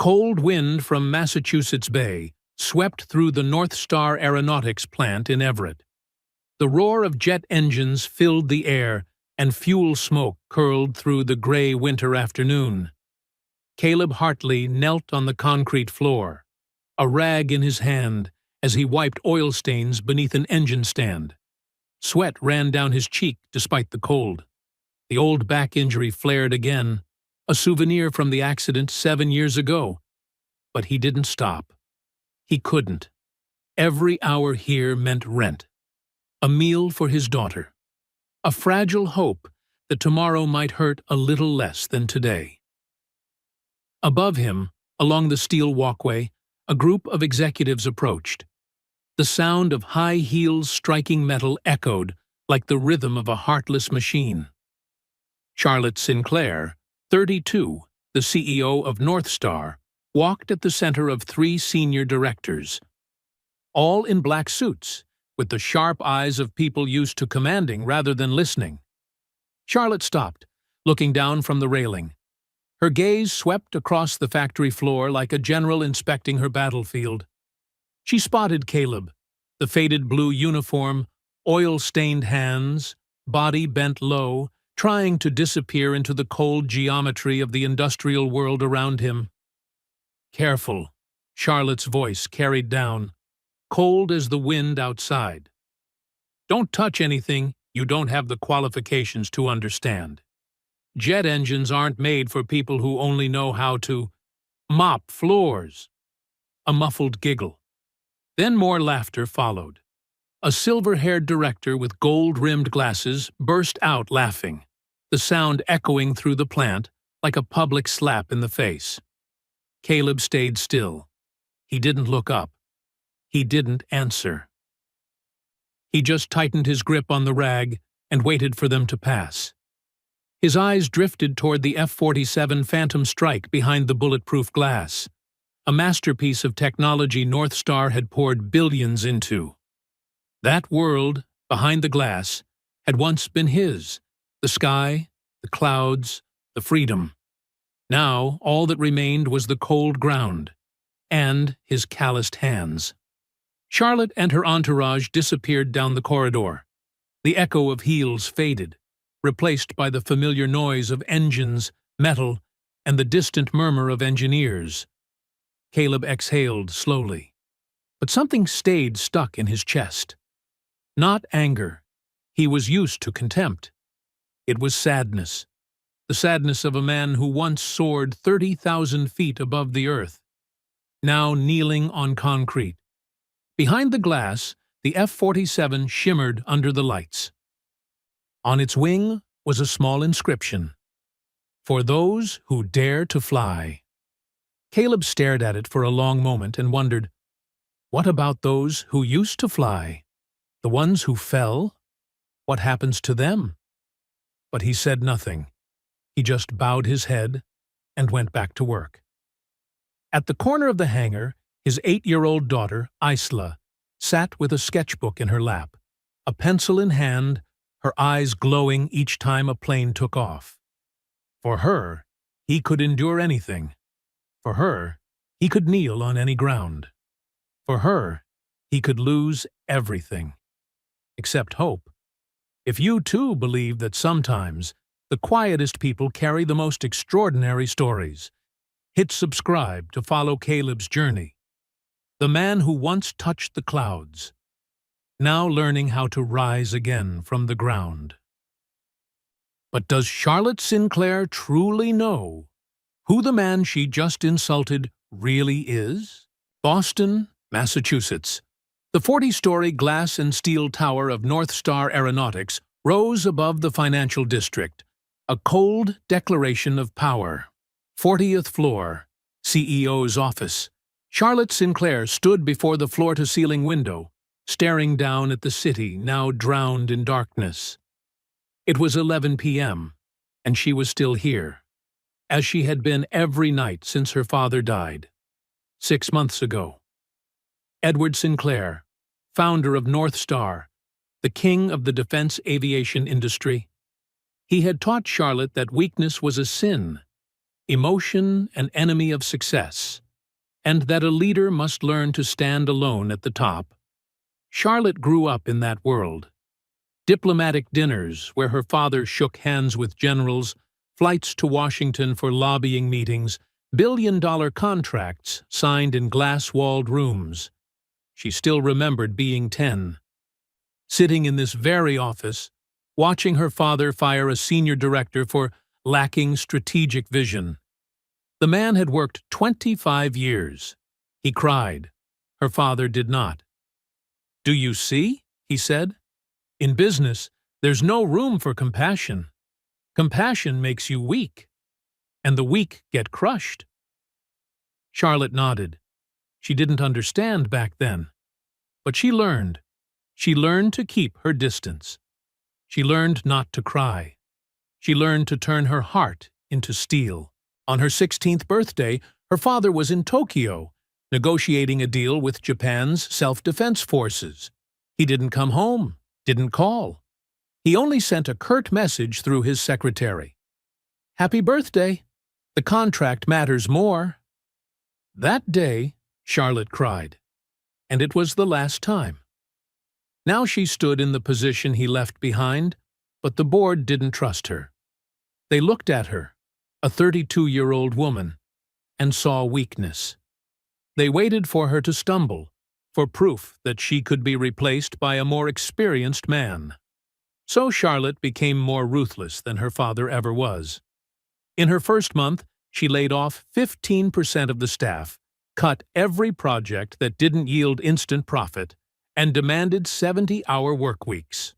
cold wind from Massachusetts Bay swept through the North Star Aeronautics plant in Everett. The roar of jet engines filled the air, and fuel smoke curled through the gray winter afternoon. Caleb Hartley knelt on the concrete floor, a rag in his hand as he wiped oil stains beneath an engine stand. Sweat ran down his cheek despite the cold. The old back injury flared again, a souvenir from the accident 7 years ago. But he didn't stop. He couldn't. Every hour here meant rent. A meal for his daughter. A fragile hope that tomorrow might hurt a little less than today. Above him, along the steel walkway, a group of executives approached. The sound of high heels striking metal echoed like the rhythm of a heartless machine. Charlotte Sinclair, 32, the CEO of North Star, walked at the center of 3 senior directors, all in black suits, with the sharp eyes of people used to commanding rather than listening. Charlotte stopped, looking down from the railing. Her gaze swept across the factory floor like a general inspecting her battlefield. She spotted Caleb, the faded blue uniform, oil-stained hands, body bent low, trying to disappear into the cold geometry of the industrial world around him. Careful, Charlotte's voice carried down, cold as the wind outside. Don't touch anything you don't have the qualifications to understand. Jet engines aren't made for people who only know how to mop floors. A muffled giggle. Then more laughter followed. A silver-haired director with gold-rimmed glasses burst out laughing, the sound echoing through the plant like a public slap in the face. Caleb stayed still. He didn't look up. He didn't answer. He just tightened his grip on the rag and waited for them to pass. His eyes drifted toward the F-47 Phantom Strike behind the bulletproof glass, a masterpiece of technology North Star had poured billions into. That world, behind the glass, had once been his, the sky, the clouds, the freedom. Now all that remained was the cold ground, and his calloused hands. Charlotte and her entourage disappeared down the corridor. The echo of heels faded, replaced by the familiar noise of engines, metal, and the distant murmur of engineers. Caleb exhaled slowly, but something stayed stuck in his chest. Not anger. He was used to contempt. It was sadness. The sadness of a man who once soared 30,000 feet above the earth, now kneeling on concrete. Behind the glass, the F-47 shimmered under the lights. On its wing was a small inscription, "For those who dare to fly." Caleb stared at it for a long moment and wondered, what about those who used to fly? The ones who fell? What happens to them? But he said nothing. He just bowed his head and went back to work. At the corner of the hangar, his 8-year-old daughter, Isla, sat with a sketchbook in her lap, a pencil in hand, her eyes glowing each time a plane took off. For her, he could endure anything. For her, he could kneel on any ground. For her, he could lose everything. Except hope. If you too believe that sometimes the quietest people carry the most extraordinary stories, hit subscribe to follow Caleb's journey. The man who once touched the clouds, now learning how to rise again from the ground. But does Charlotte Sinclair truly know who the man she just insulted really is? Boston, Massachusetts. The 40-story glass and steel tower of North Star Aeronautics rose above the financial district, a cold declaration of power. 40th floor, CEO's office. Charlotte Sinclair stood before the floor-to-ceiling window, staring down at the city now drowned in darkness. It was 11 p.m., and she was still here, as she had been every night since her father died, 6 months ago. Edward Sinclair, founder of North Star, the king of the defense aviation industry. He had taught Charlotte that weakness was a sin, emotion an enemy of success, and that a leader must learn to stand alone at the top. Charlotte grew up in that world. Diplomatic dinners where her father shook hands with generals, flights to Washington for lobbying meetings, billion-dollar contracts signed in glass-walled rooms. She still remembered being 10, sitting in this very office, watching her father fire a senior director for lacking strategic vision. The man had worked 25 years. He cried. Her father did not. "Do you see?" he said. "In business, there's no room for compassion. Compassion makes you weak, and the weak get crushed." Charlotte nodded. She didn't understand back then, but she learned. She learned to keep her distance. She learned not to cry. She learned to turn her heart into steel. On her 16th birthday, her father was in Tokyo, negotiating a deal with Japan's self-defense forces. He didn't come home, didn't call. He only sent a curt message through his secretary. "Happy birthday. The contract matters more." That day, Charlotte cried, and it was the last time. Now she stood in the position he left behind, but the board didn't trust her. They looked at her, a 32-year-old woman, and saw weakness. They waited for her to stumble, for proof that she could be replaced by a more experienced man. So Charlotte became more ruthless than her father ever was. In her first month, she laid off 15% of the staff, cut every project that didn't yield instant profit, and demanded 70-hour work weeks.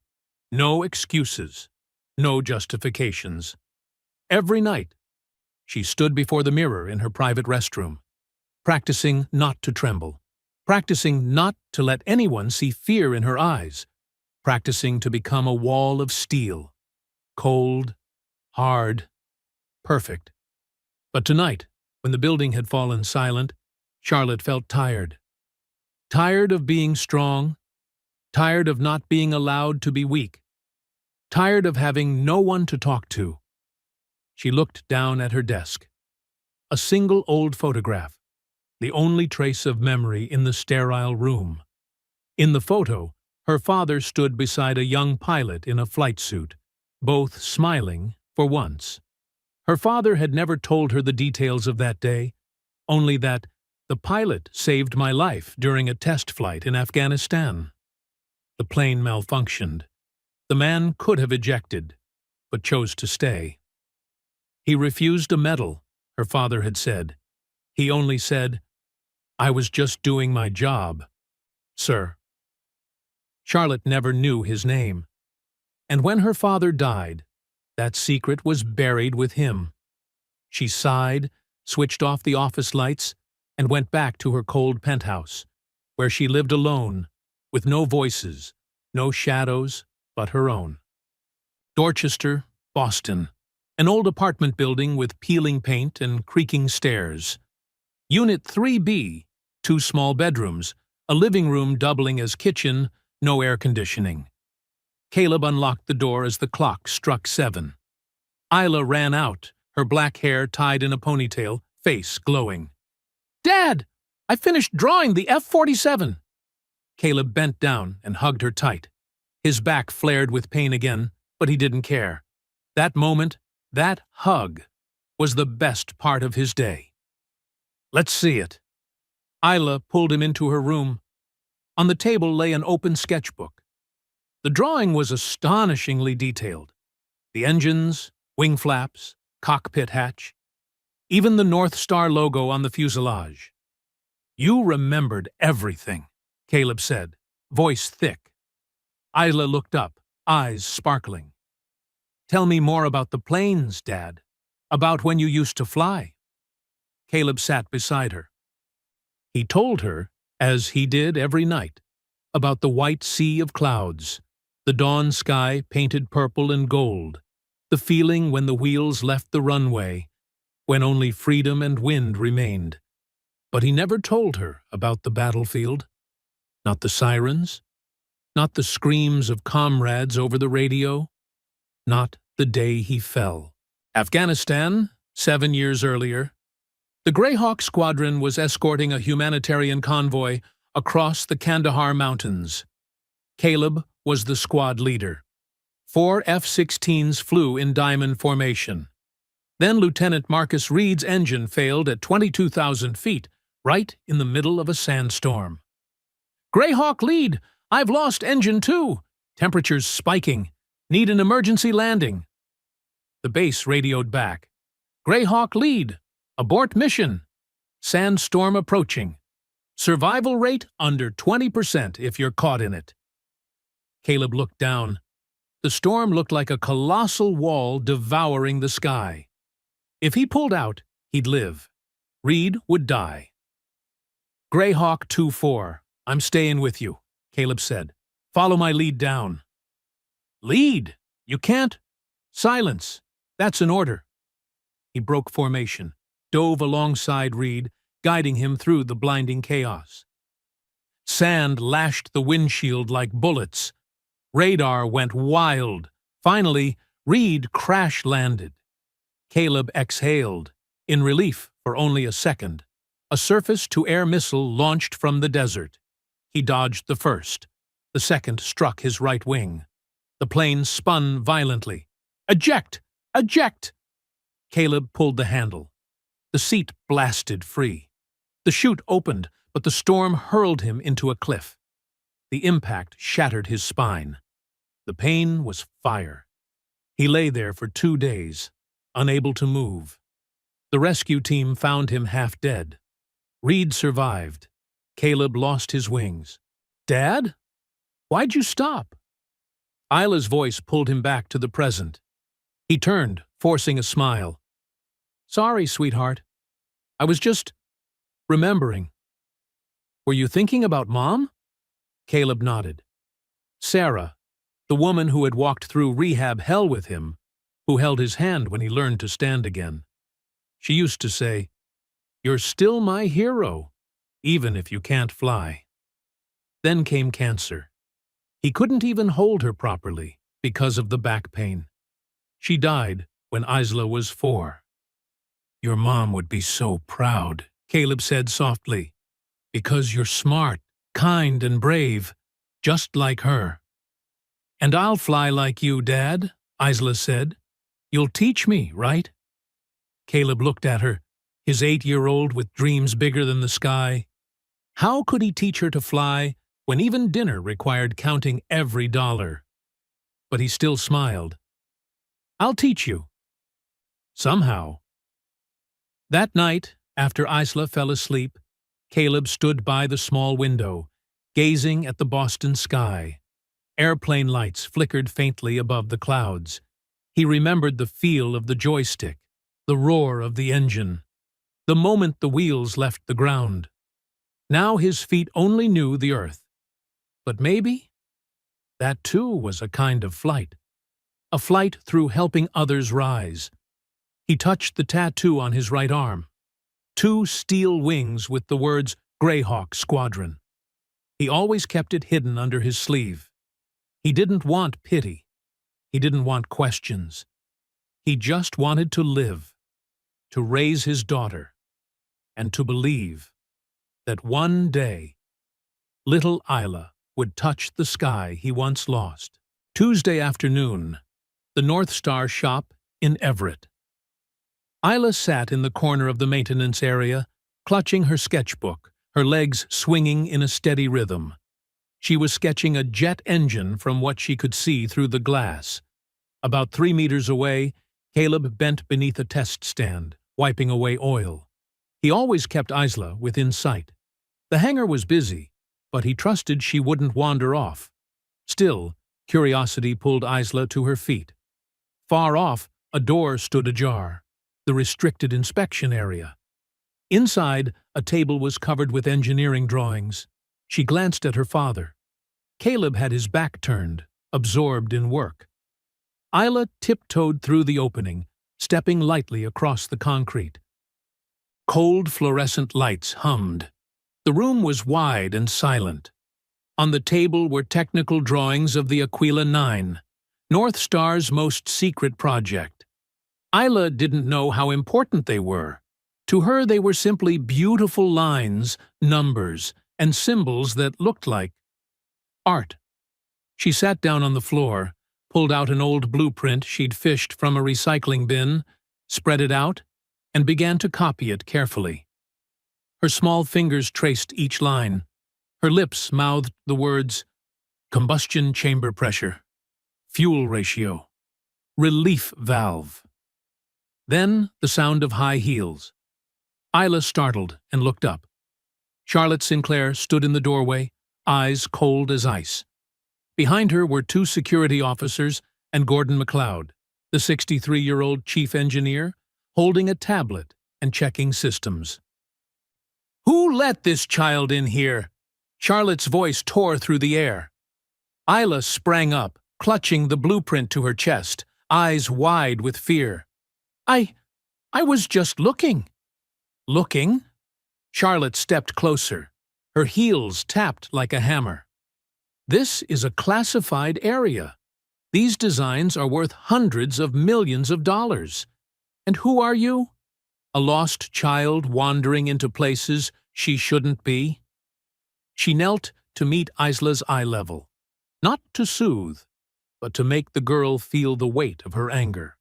No excuses, no justifications. Every night, she stood before the mirror in her private restroom, practicing not to tremble, practicing not to let anyone see fear in her eyes, practicing to become a wall of steel, cold, hard, perfect. But tonight, when the building had fallen silent, Charlotte felt tired. Tired of being strong, tired of not being allowed to be weak, tired of having no one to talk to. She looked down at her desk. A single old photograph, the only trace of memory in the sterile room. In the photo, her father stood beside a young pilot in a flight suit, both smiling for once. Her father had never told her the details of that day, only that the pilot saved my life during a test flight in Afghanistan. The plane malfunctioned. The man could have ejected, but chose to stay. He refused a medal, her father had said. He only said, "I was just doing my job, sir." Charlotte never knew his name. And when her father died, that secret was buried with him. She sighed, switched off the office lights, and went back to her cold penthouse, where she lived alone, with no voices, no shadows but her own. Dorchester, Boston, an old apartment building with peeling paint and creaking stairs. Unit 3B, 2 small bedrooms, a living room doubling as kitchen, no air conditioning. Caleb unlocked the door as the clock struck 7. Isla ran out, her black hair tied in a ponytail, face glowing. "Dad, I finished drawing the F-47. Caleb bent down and hugged her tight. His back flared with pain again, but he didn't care. That moment, that hug, was the best part of his day. "Let's see it." Isla pulled him into her room. On the table lay an open sketchbook. The drawing was astonishingly detailed. The engines, wing flaps, cockpit hatch, even the North Star logo on the fuselage. "You remembered everything," Caleb said, voice thick. Isla looked up, eyes sparkling. "Tell me more about the planes, Dad. About when you used to fly." Caleb sat beside her. He told her, as he did every night, about the white sea of clouds, the dawn sky painted purple and gold, the feeling when the wheels left the runway, when only freedom and wind remained. But he never told her about the battlefield. Not the sirens, not the screams of comrades over the radio, not the day he fell. "Afghanistan," 7 years earlier, the Greyhawk Squadron was escorting a humanitarian convoy across the Kandahar Mountains. Caleb was the squad leader. 4 F-16s flew in diamond formation. Then Lieutenant Marcus Reed's engine failed at 22,000 feet, right in the middle of a sandstorm. "Greyhawk lead! I've lost engine 2! Temperatures spiking. Need an emergency landing." The base radioed back. "Greyhawk lead! Abort mission! Sandstorm approaching. Survival rate under 20% if you're caught in it." Caleb looked down. The storm looked like a colossal wall devouring the sky. If he pulled out, he'd live. Reed would die. "Greyhawk 2-4, I'm staying with you," Caleb said. "Follow my lead down." "Lead? You can't." "Silence. That's an order." He broke formation, dove alongside Reed, guiding him through the blinding chaos. Sand lashed the windshield like bullets. Radar went wild. Finally, Reed crash-landed. Caleb exhaled, in relief for only a second. A surface-to-air missile launched from the desert. He dodged the first. The second struck his right wing. The plane spun violently. "Eject! Eject!" Caleb pulled the handle. The seat blasted free. The chute opened, but the storm hurled him into a cliff. The impact shattered his spine. The pain was fire. He lay there for 2 days, unable to move. The rescue team found him half dead. Reed survived. Caleb lost his wings. "Dad? Why'd you stop?" Isla's voice pulled him back to the present. He turned, forcing a smile. "Sorry, sweetheart. I was just remembering." "Were you thinking about Mom?" Caleb nodded. Sarah, the woman who had walked through rehab hell with him, who held his hand when he learned to stand again. She used to say, "You're still my hero, even if you can't fly." Then came cancer. He couldn't even hold her properly because of the back pain. She died when Isla was 4. "Your mom would be so proud," Caleb said softly, "because you're smart, kind, and brave, just like her." "And I'll fly like you, Dad," Isla said. "You'll teach me, right?" Caleb looked at her, his 8-year-old with dreams bigger than the sky. How could he teach her to fly when even dinner required counting every dollar? But he still smiled. "I'll teach you. Somehow." That night, after Isla fell asleep, Caleb stood by the small window, gazing at the Boston sky. Airplane lights flickered faintly above the clouds. He remembered the feel of the joystick, the roar of the engine, the moment the wheels left the ground. Now his feet only knew the earth. But maybe that too was a kind of flight. A flight through helping others rise. He touched the tattoo on his right arm. 2 steel wings with the words Greyhawk Squadron. He always kept it hidden under his sleeve. He didn't want pity. He didn't want questions. He just wanted to live, to raise his daughter, and to believe that one day little Isla would touch the sky he once lost. Tuesday afternoon, the North Star shop in Everett. Isla sat in the corner of the maintenance area, clutching her sketchbook, her legs swinging in a steady rhythm. She was sketching a jet engine from what she could see through the glass. About 3 meters away, Caleb bent beneath a test stand, wiping away oil. He always kept Isla within sight. The hangar was busy, but he trusted she wouldn't wander off. Still, curiosity pulled Isla to her feet. Far off, a door stood ajar, the restricted inspection area. Inside, a table was covered with engineering drawings. She glanced at her father. Caleb had his back turned, absorbed in work. Isla tiptoed through the opening, stepping lightly across the concrete. Cold fluorescent lights hummed. The room was wide and silent. On the table were technical drawings of the Aquila 9, North Star's most secret project. Isla didn't know how important they were. To her, they were simply beautiful lines, numbers, and symbols that looked like art. She sat down on the floor, pulled out an old blueprint she'd fished from a recycling bin, spread it out, and began to copy it carefully. Her small fingers traced each line. Her lips mouthed the words, combustion chamber pressure, fuel ratio, relief valve. Then the sound of high heels. Isla startled and looked up. Charlotte Sinclair stood in the doorway, eyes cold as ice. Behind her were two security officers and Gordon MacLeod, the 63-year-old chief engineer, holding a tablet and checking systems. "Who let this child in here?" Charlotte's voice tore through the air. Isla sprang up, clutching the blueprint to her chest, eyes wide with fear. I was just looking." "Looking?" Charlotte stepped closer. Her heels tapped like a hammer. "This is a classified area. These designs are worth hundreds of millions of dollars. And who are you? A lost child wandering into places she shouldn't be?" She knelt to meet Isla's eye level, not to soothe, but to make the girl feel the weight of her anger.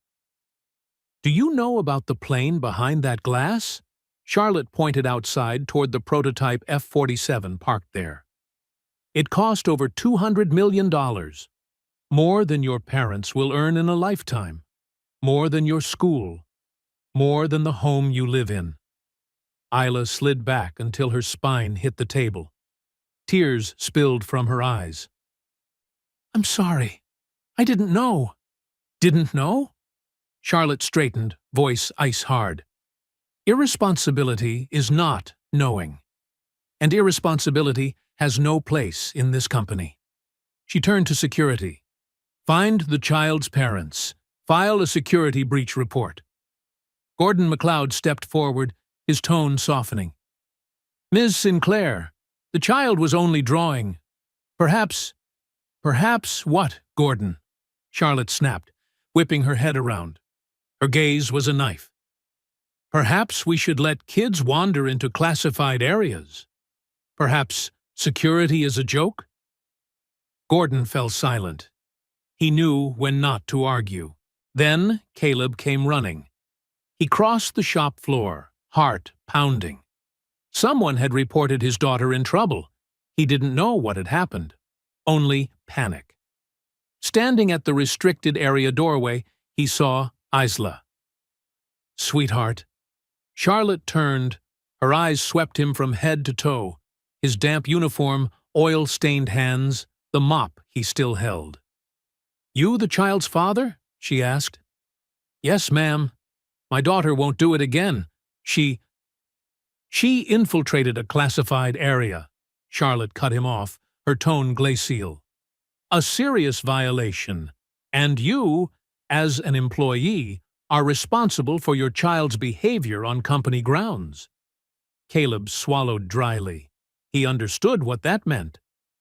"Do you know about the plane behind that glass?" Charlotte pointed outside toward the prototype F-47 parked there. "It cost over $200 million. More than your parents will earn in a lifetime. More than your school. More than the home you live in." Isla slid back until her spine hit the table. Tears spilled from her eyes. "I'm sorry. I didn't know." "Didn't know?" Charlotte straightened, voice ice-hard. "Irresponsibility is not knowing. And irresponsibility has no place in this company." She turned to security. "Find the child's parents. File a security breach report." Gordon MacLeod stepped forward, his tone softening. "Ms. Sinclair, the child was only drawing. Perhaps what, Gordon?" Charlotte snapped, whipping her head around. Her gaze was a knife. "Perhaps we should let kids wander into classified areas. Perhaps security is a joke?" Gordon fell silent. He knew when not to argue. Then Caleb came running. He crossed the shop floor, heart pounding. Someone had reported his daughter in trouble. He didn't know what had happened. Only panic. Standing at the restricted area doorway, he saw Isla. "Sweetheart." Charlotte turned. Her eyes swept him from head to toe. His damp uniform, oil-stained hands, the mop he still held. "You the child's father?" she asked. "Yes, ma'am. My daughter won't do it again. She infiltrated a classified area." Charlotte cut him off, her tone glacial. "A serious violation. And you, as an employee, are responsible for your child's behavior on company grounds." Caleb swallowed dryly. He understood what that meant.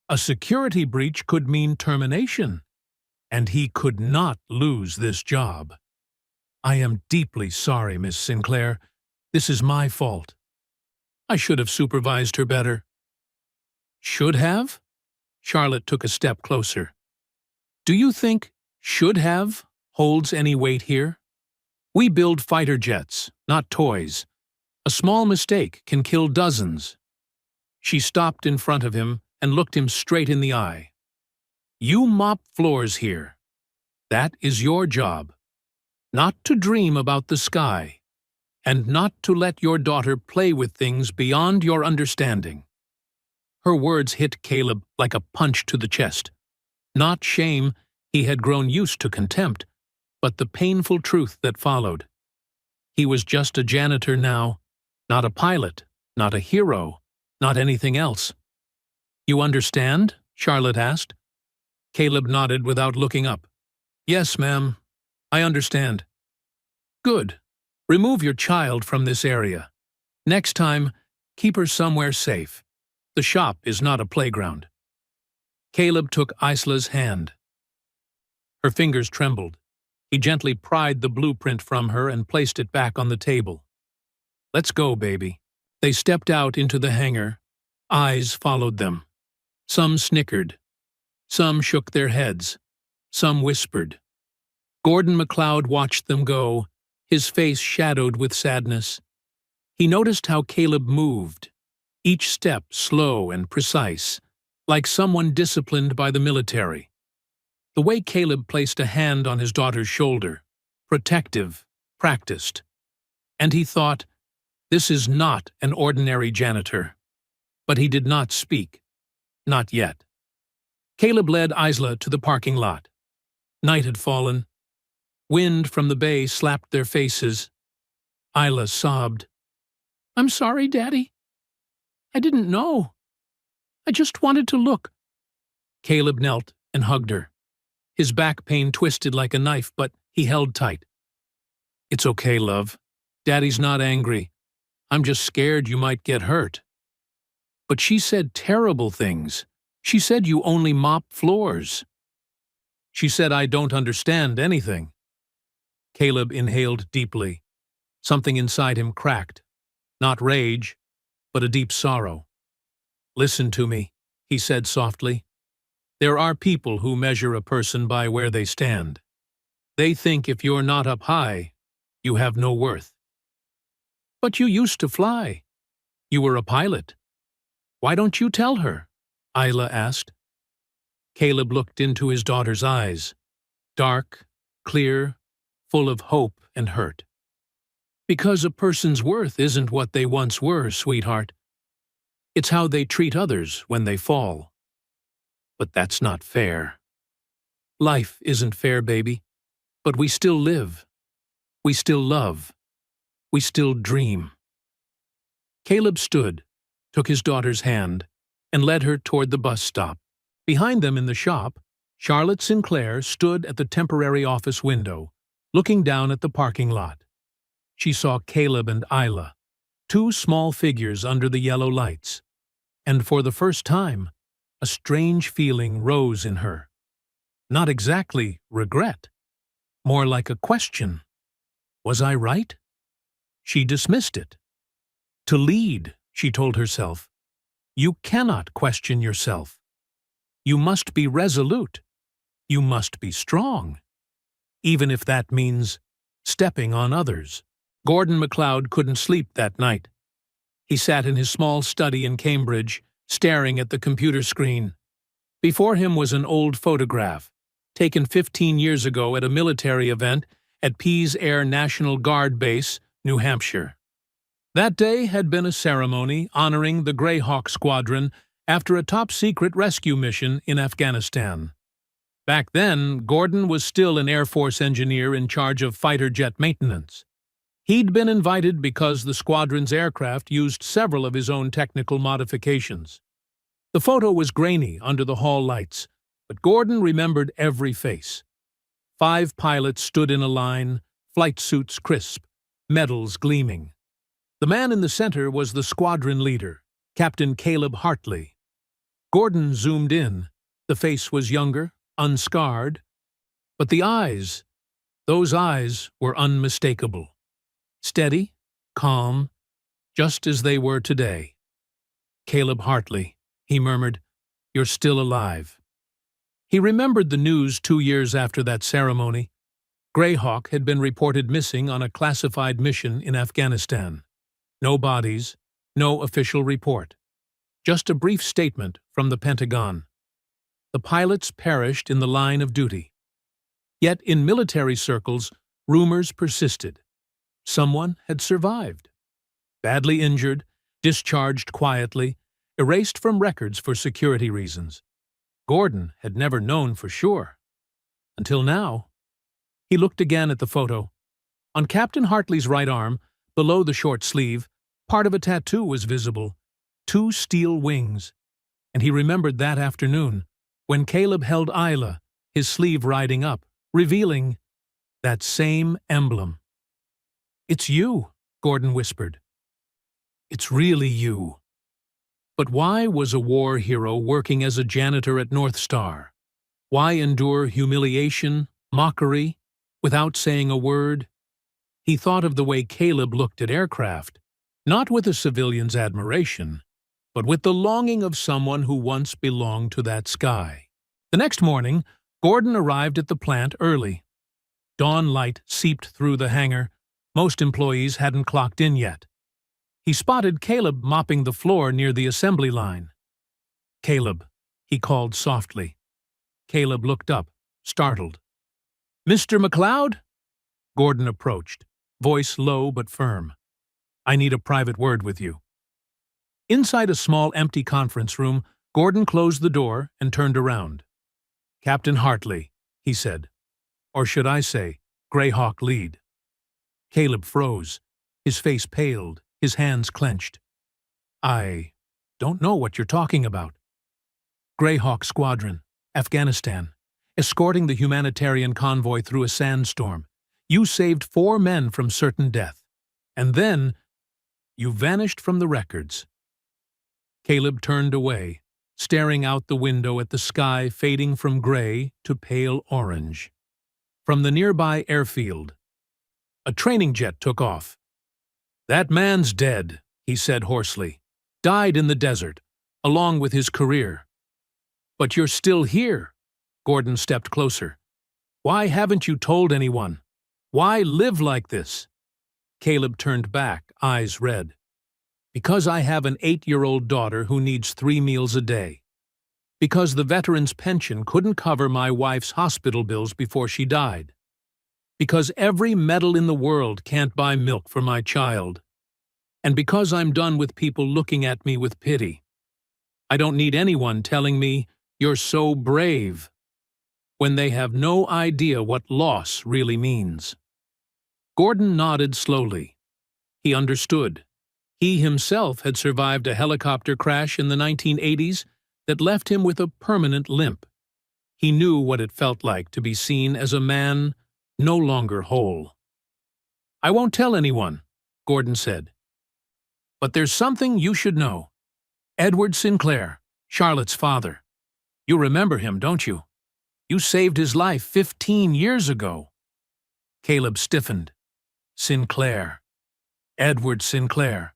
A security breach could mean termination. And he could not lose this job. "I am deeply sorry, Miss Sinclair. This is my fault. I should have supervised her better." "Should have?" Charlotte took a step closer. "Do you think 'should have' holds any weight here? We build fighter jets, not toys. A small mistake can kill dozens." She stopped in front of him and looked him straight in the eye. "You mop floors here. That is your job. Not to dream about the sky, and not to let your daughter play with things beyond your understanding." Her words hit Caleb like a punch to the chest. Not shame, he had grown used to contempt, but the painful truth that followed. He was just a janitor now, not a pilot, not a hero, not anything else. "You understand?" Charlotte asked. Caleb nodded without looking up. "Yes, ma'am. I understand." "Good. Remove your child from this area. Next time, keep her somewhere safe. The shop is not a playground." Caleb took Isla's hand. Her fingers trembled. He gently pried the blueprint from her and placed it back on the table. "Let's go, baby." They stepped out into the hangar. Eyes followed them. Some snickered. Some shook their heads. Some whispered. Gordon MacLeod watched them go, his face shadowed with sadness. He noticed how Caleb moved, each step slow and precise, like someone disciplined by the military. The way Caleb placed a hand on his daughter's shoulder, protective, practiced. And he thought, this is not an ordinary janitor. But he did not speak. Not yet. Caleb led Isla to the parking lot. Night had fallen. Wind from the bay slapped their faces. Isla sobbed. "I'm sorry, Daddy. I didn't know. I just wanted to look." Caleb knelt and hugged her. His back pain twisted like a knife, but he held tight. "It's okay, love. Daddy's not angry. I'm just scared you might get hurt." "But she said terrible things. She said you only mop floors." "She said I don't understand anything." Caleb inhaled deeply. Something inside him cracked. Not rage, but a deep sorrow. "Listen to me," he said softly. "There are people who measure a person by where they stand. They think if you're not up high, you have no worth." "But you used to fly. You were a pilot. Why don't you tell her?" Isla asked. Caleb looked into his daughter's eyes, dark, clear, full of hope and hurt. "Because a person's worth isn't what they once were, sweetheart. It's how they treat others when they fall. But that's not fair. Life isn't fair, baby. But we still live. We still love. We still dream." Caleb stood, took his daughter's hand, and led her toward the bus stop. Behind them in the shop, Charlotte Sinclair stood at the temporary office window, looking down at the parking lot. She saw Caleb and Isla, two small figures under the yellow lights, and for the first time, a strange feeling rose in her. Not exactly regret, more like a question. Was I right? She dismissed it. To lead, she told herself, you cannot question yourself. You must be resolute. You must be strong, even if that means stepping on others. Gordon MacLeod couldn't sleep that night. He sat in his small study in Cambridge, staring at the computer screen. Before him was an old photograph, taken 15 years ago at a military event at Pease Air National Guard Base, New Hampshire. That day had been a ceremony honoring the Greyhawk Squadron after a top-secret rescue mission in Afghanistan. Back then, Gordon was still an Air Force engineer in charge of fighter jet maintenance. He'd been invited because the squadron's aircraft used several of his own technical modifications. The photo was grainy under the hall lights, but Gordon remembered every face. 5 pilots stood in a line, flight suits crisp, medals gleaming. The man in the center was the squadron leader, Captain Caleb Hartley. Gordon zoomed in. The face was younger, unscarred, but the eyes, those eyes were unmistakable. Steady, calm, just as they were today. "Caleb Hartley," he murmured, "you're still alive." He remembered the news 2 years after that ceremony. Greyhawk had been reported missing on a classified mission in Afghanistan. No bodies, no official report. Just a brief statement from the Pentagon. The pilots perished in the line of duty. Yet in military circles, rumors persisted. Someone had survived. Badly injured, discharged quietly, erased from records for security reasons. Gordon had never known for sure. Until now. He looked again at the photo. On Captain Hartley's right arm, below the short sleeve, part of a tattoo was visible, 2 steel wings. And he remembered that afternoon, when Caleb held Isla, his sleeve riding up, revealing that same emblem. "It's you," Gordon whispered. "It's really you." But why was a war hero working as a janitor at North Star? Why endure humiliation, mockery, without saying a word. He thought of the way Caleb looked at aircraft, not with a civilian's admiration, but with the longing of someone who once belonged to that sky. The next morning, Gordon arrived at the plant early. Dawn light seeped through the hangar. Most employees hadn't clocked in yet. He spotted Caleb mopping the floor near the assembly line. "Caleb," he called softly. Caleb looked up, startled. "Mr. McLeod?" Gordon approached, voice low but firm. "I need a private word with you." Inside a small empty conference room, Gordon closed the door and turned around. "Captain Hartley," he said. "Or should I say, Greyhawk Lead." Caleb froze. His face paled, his hands clenched. "I don't know what you're talking about." "Greyhawk Squadron, Afghanistan, escorting the humanitarian convoy through a sandstorm. You saved 4 men from certain death. And then you vanished from the records." Caleb turned away, staring out the window at the sky fading from gray to pale orange. From the nearby airfield, a training jet took off. "That man's dead," he said hoarsely. "Died in the desert, along with his career." "But you're still here." Gordon stepped closer. "Why haven't you told anyone? Why live like this?" Caleb turned back, eyes red. "Because I have an 8-year-old daughter who needs 3 meals a day. Because the veteran's pension couldn't cover my wife's hospital bills before she died. Because every medal in the world can't buy milk for my child. And because I'm done with people looking at me with pity. I don't need anyone telling me, 'You're so brave,' when they have no idea what loss really means." Gordon nodded slowly. He understood. He himself had survived a helicopter crash in the 1980s that left him with a permanent limp. He knew what it felt like to be seen as a man no longer whole. "I won't tell anyone," Gordon said. "But there's something you should know. Edward Sinclair, Charlotte's father. You remember him, don't you? You saved his life 15 years ago." Caleb stiffened. Sinclair. Edward Sinclair.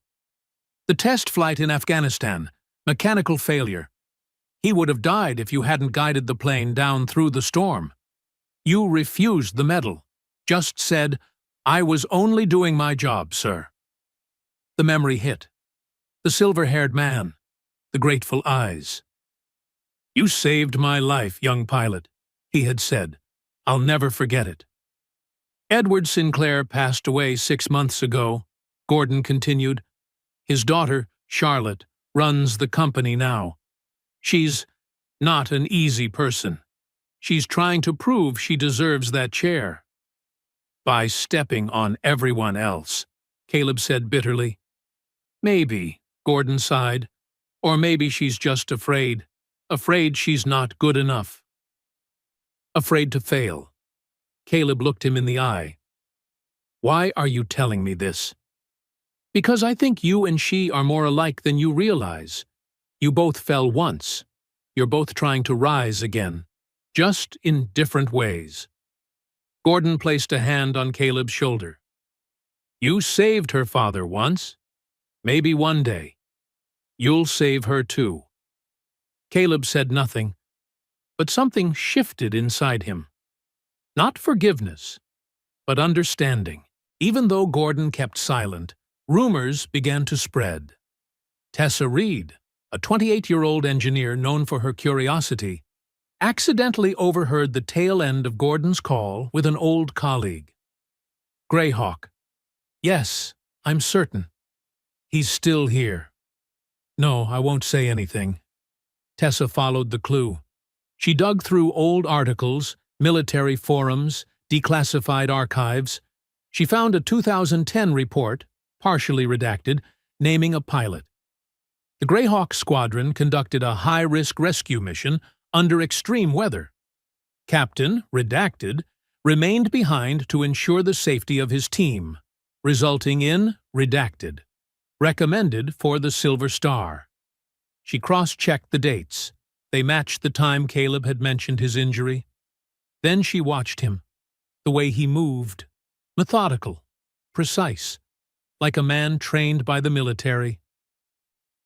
"The test flight in Afghanistan. Mechanical failure. He would have died if you hadn't guided the plane down through the storm. You refused the medal. Just said, 'I was only doing my job, sir.'" The memory hit. The silver-haired man. The grateful eyes. "You saved my life, young pilot," he had said. "I'll never forget it." "Edward Sinclair passed away 6 months ago," Gordon continued. "His daughter, Charlotte, runs the company now. She's not an easy person. She's trying to prove she deserves that chair." "By stepping on everyone else," Caleb said bitterly. "Maybe," Gordon sighed. "Or maybe she's just afraid. Afraid she's not good enough. Afraid to fail." Caleb looked him in the eye. "Why are you telling me this?" "Because I think you and she are more alike than you realize. You both fell once. You're both trying to rise again, just in different ways." Gordon placed a hand on Caleb's shoulder. "You saved her father once. Maybe one day. You'll save her too." Caleb said nothing, but something shifted inside him. Not forgiveness, but understanding. Even though Gordon kept silent, rumors began to spread. Tessa Reed, a 28-year-old engineer known for her curiosity, accidentally overheard the tail end of Gordon's call with an old colleague. "Greyhawk. Yes, I'm certain. He's still here." "No, I won't say anything." Tessa followed the clue. She dug through old articles, military forums, declassified archives. She found a 2010 report, partially redacted, naming a pilot. The Greyhawk Squadron conducted a high-risk rescue mission under extreme weather. Captain, redacted, remained behind to ensure the safety of his team, resulting in redacted, recommended for the Silver Star. She cross-checked the dates. They matched the time Caleb had mentioned his injury. Then she watched him. The The way he moved, methodical, precise, like a man trained by the military.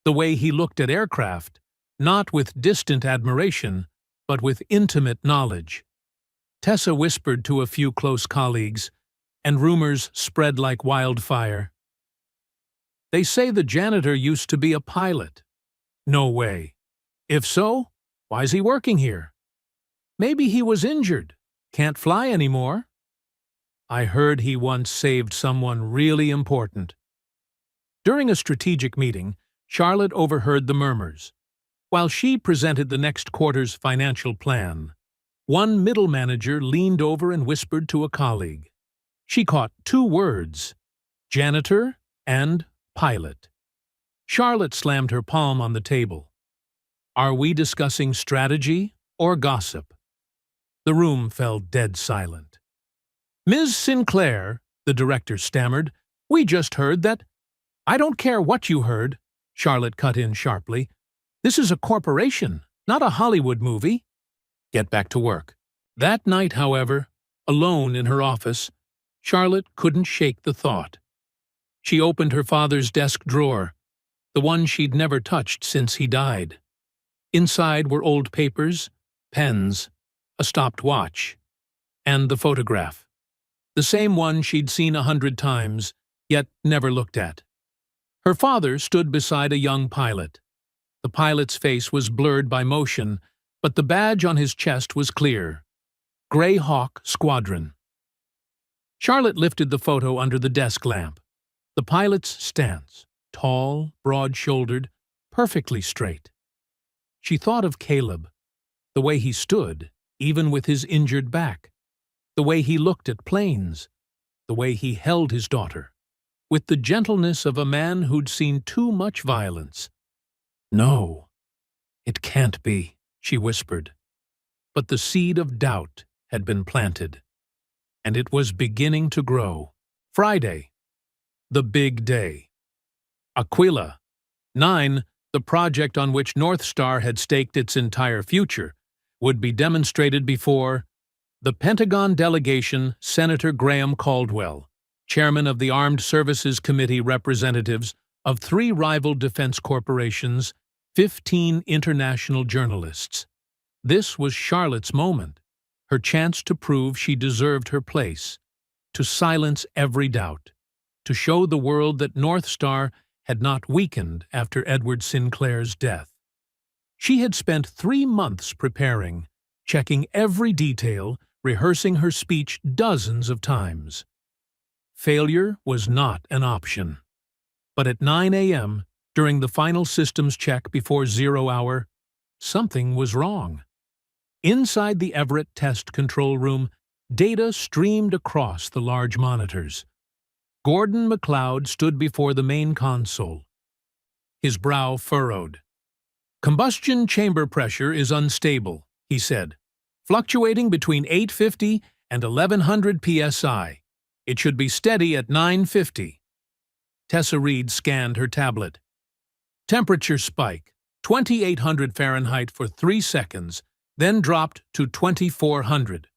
The way he looked at aircraft, not with distant admiration, but with intimate knowledge. Tessa whispered to a few close colleagues, and rumors spread like wildfire. They say the janitor used to be a pilot. No way. If so, why's he working here? Maybe he was injured. Can't fly anymore. I heard he once saved someone really important. During a strategic meeting, Charlotte overheard the murmurs. While she presented the next quarter's financial plan, one middle manager leaned over and whispered to a colleague. She caught two words, janitor and pilot. Charlotte slammed her palm on the table. Are we discussing strategy or gossip? The room fell dead silent. Ms. Sinclair, the director stammered, we just heard that. I don't care what you heard, Charlotte cut in sharply. This is a corporation, not a Hollywood movie. Get back to work. That night, however, alone in her office, Charlotte couldn't shake the thought. She opened her father's desk drawer, the one she'd never touched since he died. Inside were old papers, pens, a stopped watch, and the photograph. The same one she'd seen 100 times, yet never looked at. Her father stood beside a young pilot. The pilot's face was blurred by motion, but the badge on his chest was clear. Grey Hawk Squadron. Charlotte lifted the photo under the desk lamp. The pilot's stance, tall, broad-shouldered, perfectly straight. She thought of Caleb, the way he stood, even with his injured back, the way he looked at planes, the way he held his daughter, with the gentleness of a man who'd seen too much violence. No, it can't be, she whispered. But the seed of doubt had been planted, and it was beginning to grow. Friday, the big day. Aquila, 9, the project on which North Star had staked its entire future, would be demonstrated before the Pentagon delegation, Senator Graham Caldwell, chairman of the Armed Services Committee, representatives of 3 rival defense corporations, 15 international journalists. This was Charlotte's moment, her chance to prove she deserved her place, to silence every doubt, to show the world that North Star had not weakened after Edward Sinclair's death. She had spent 3 months preparing, checking every detail, rehearsing her speech dozens of times. Failure was not an option. But at 9 a.m., during the final systems check before 0 hour, something was wrong. Inside the Everett test control room, data streamed across the large monitors. Gordon MacLeod stood before the main console, his brow furrowed. Combustion chamber pressure is unstable, he said, fluctuating between 850 and 1100 psi. It should be steady at 950. Tessa Reed scanned her tablet. Temperature spike, 2800 Fahrenheit for 3 seconds, then dropped to 2400.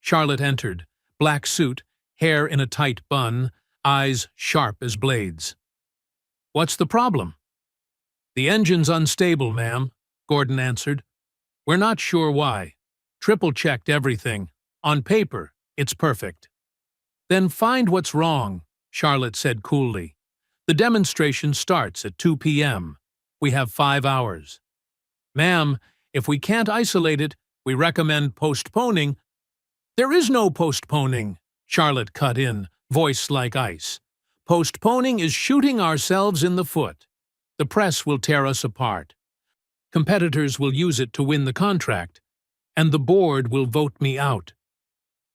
Charlotte entered, black suit, hair in a tight bun, eyes sharp as blades. What's the problem? The engine's unstable, ma'am, Gordon answered. We're not sure why. Triple-checked everything. On paper, it's perfect. Then find what's wrong, Charlotte said coolly. The demonstration starts at 2 p.m. We have 5 hours. Ma'am, if we can't isolate it, we recommend postponing. There is no postponing, Charlotte cut in, voice like ice. Postponing is shooting ourselves in the foot. The press will tear us apart. Competitors will use it to win the contract, and the board will vote me out.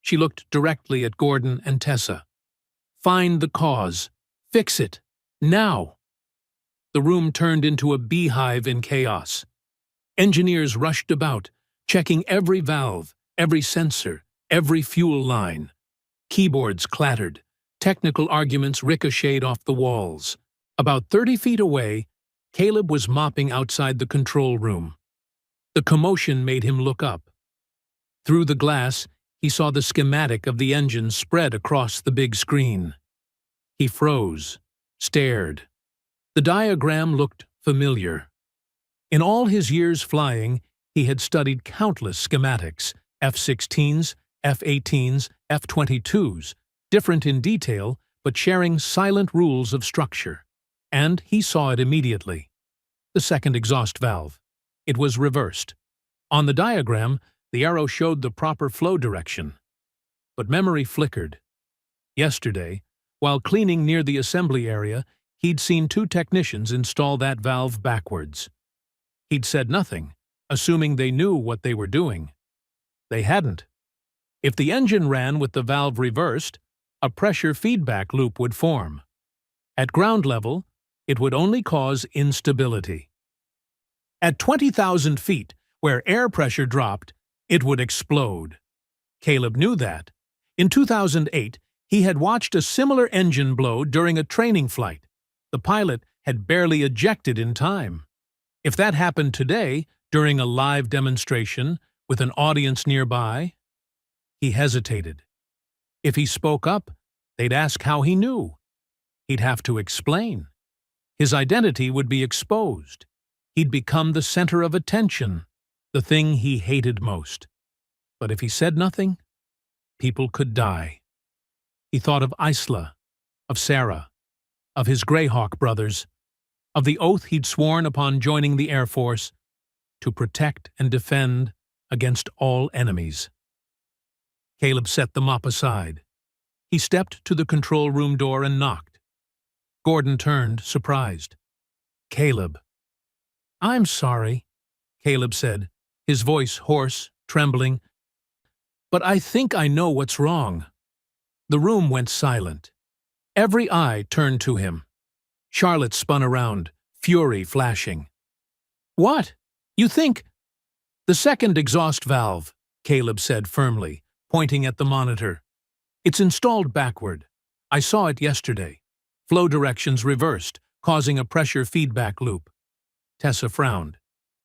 She looked directly at Gordon and Tessa. Find the cause. Fix it. Now. The room turned into a beehive in chaos. Engineers rushed about, checking every valve, every sensor, every fuel line. Keyboards clattered. Technical arguments ricocheted off the walls. About 30 feet away, Caleb was mopping outside the control room. The commotion made him look up. Through the glass, He saw the schematic of the engine spread across the big screen. He froze, stared. The diagram looked familiar. In all his years flying, he had studied countless schematics, F-16s, F-18s, F-22s, different in detail, but sharing silent rules of structure. And he saw it immediately. The second exhaust valve. It was reversed. On the diagram, the arrow showed the proper flow direction. But memory flickered. Yesterday, while cleaning near the assembly area, he'd seen two technicians install that valve backwards. He'd said nothing, assuming they knew what they were doing. They hadn't. If the engine ran with the valve reversed, a pressure feedback loop would form. At ground level, it would only cause instability. At 20,000 feet, where air pressure dropped, it would explode. Caleb knew that. In 2008, he had watched a similar engine blow during a training flight. The pilot had barely ejected in time. If that happened today, during a live demonstration, with an audience nearby, he hesitated. If he spoke up, they'd ask how he knew. He'd have to explain. His identity would be exposed. He'd become the center of attention, the thing he hated most. But if he said nothing, people could die. He thought of Isla, of Sarah, of his Greyhawk brothers, of the oath he'd sworn upon joining the Air Force to protect and defend against all enemies. Caleb set the mop aside. He stepped to the control room door and knocked. Gordon turned, surprised. "Caleb." "I'm sorry," Caleb said, his voice hoarse, trembling. "But I think I know what's wrong." The room went silent. Every eye turned to him. Charlotte spun around, fury flashing. "What? You think—" "The second exhaust valve," Caleb said firmly, pointing at the monitor. "It's installed backward. I saw it yesterday. Flow directions reversed, causing a pressure feedback loop." Tessa frowned.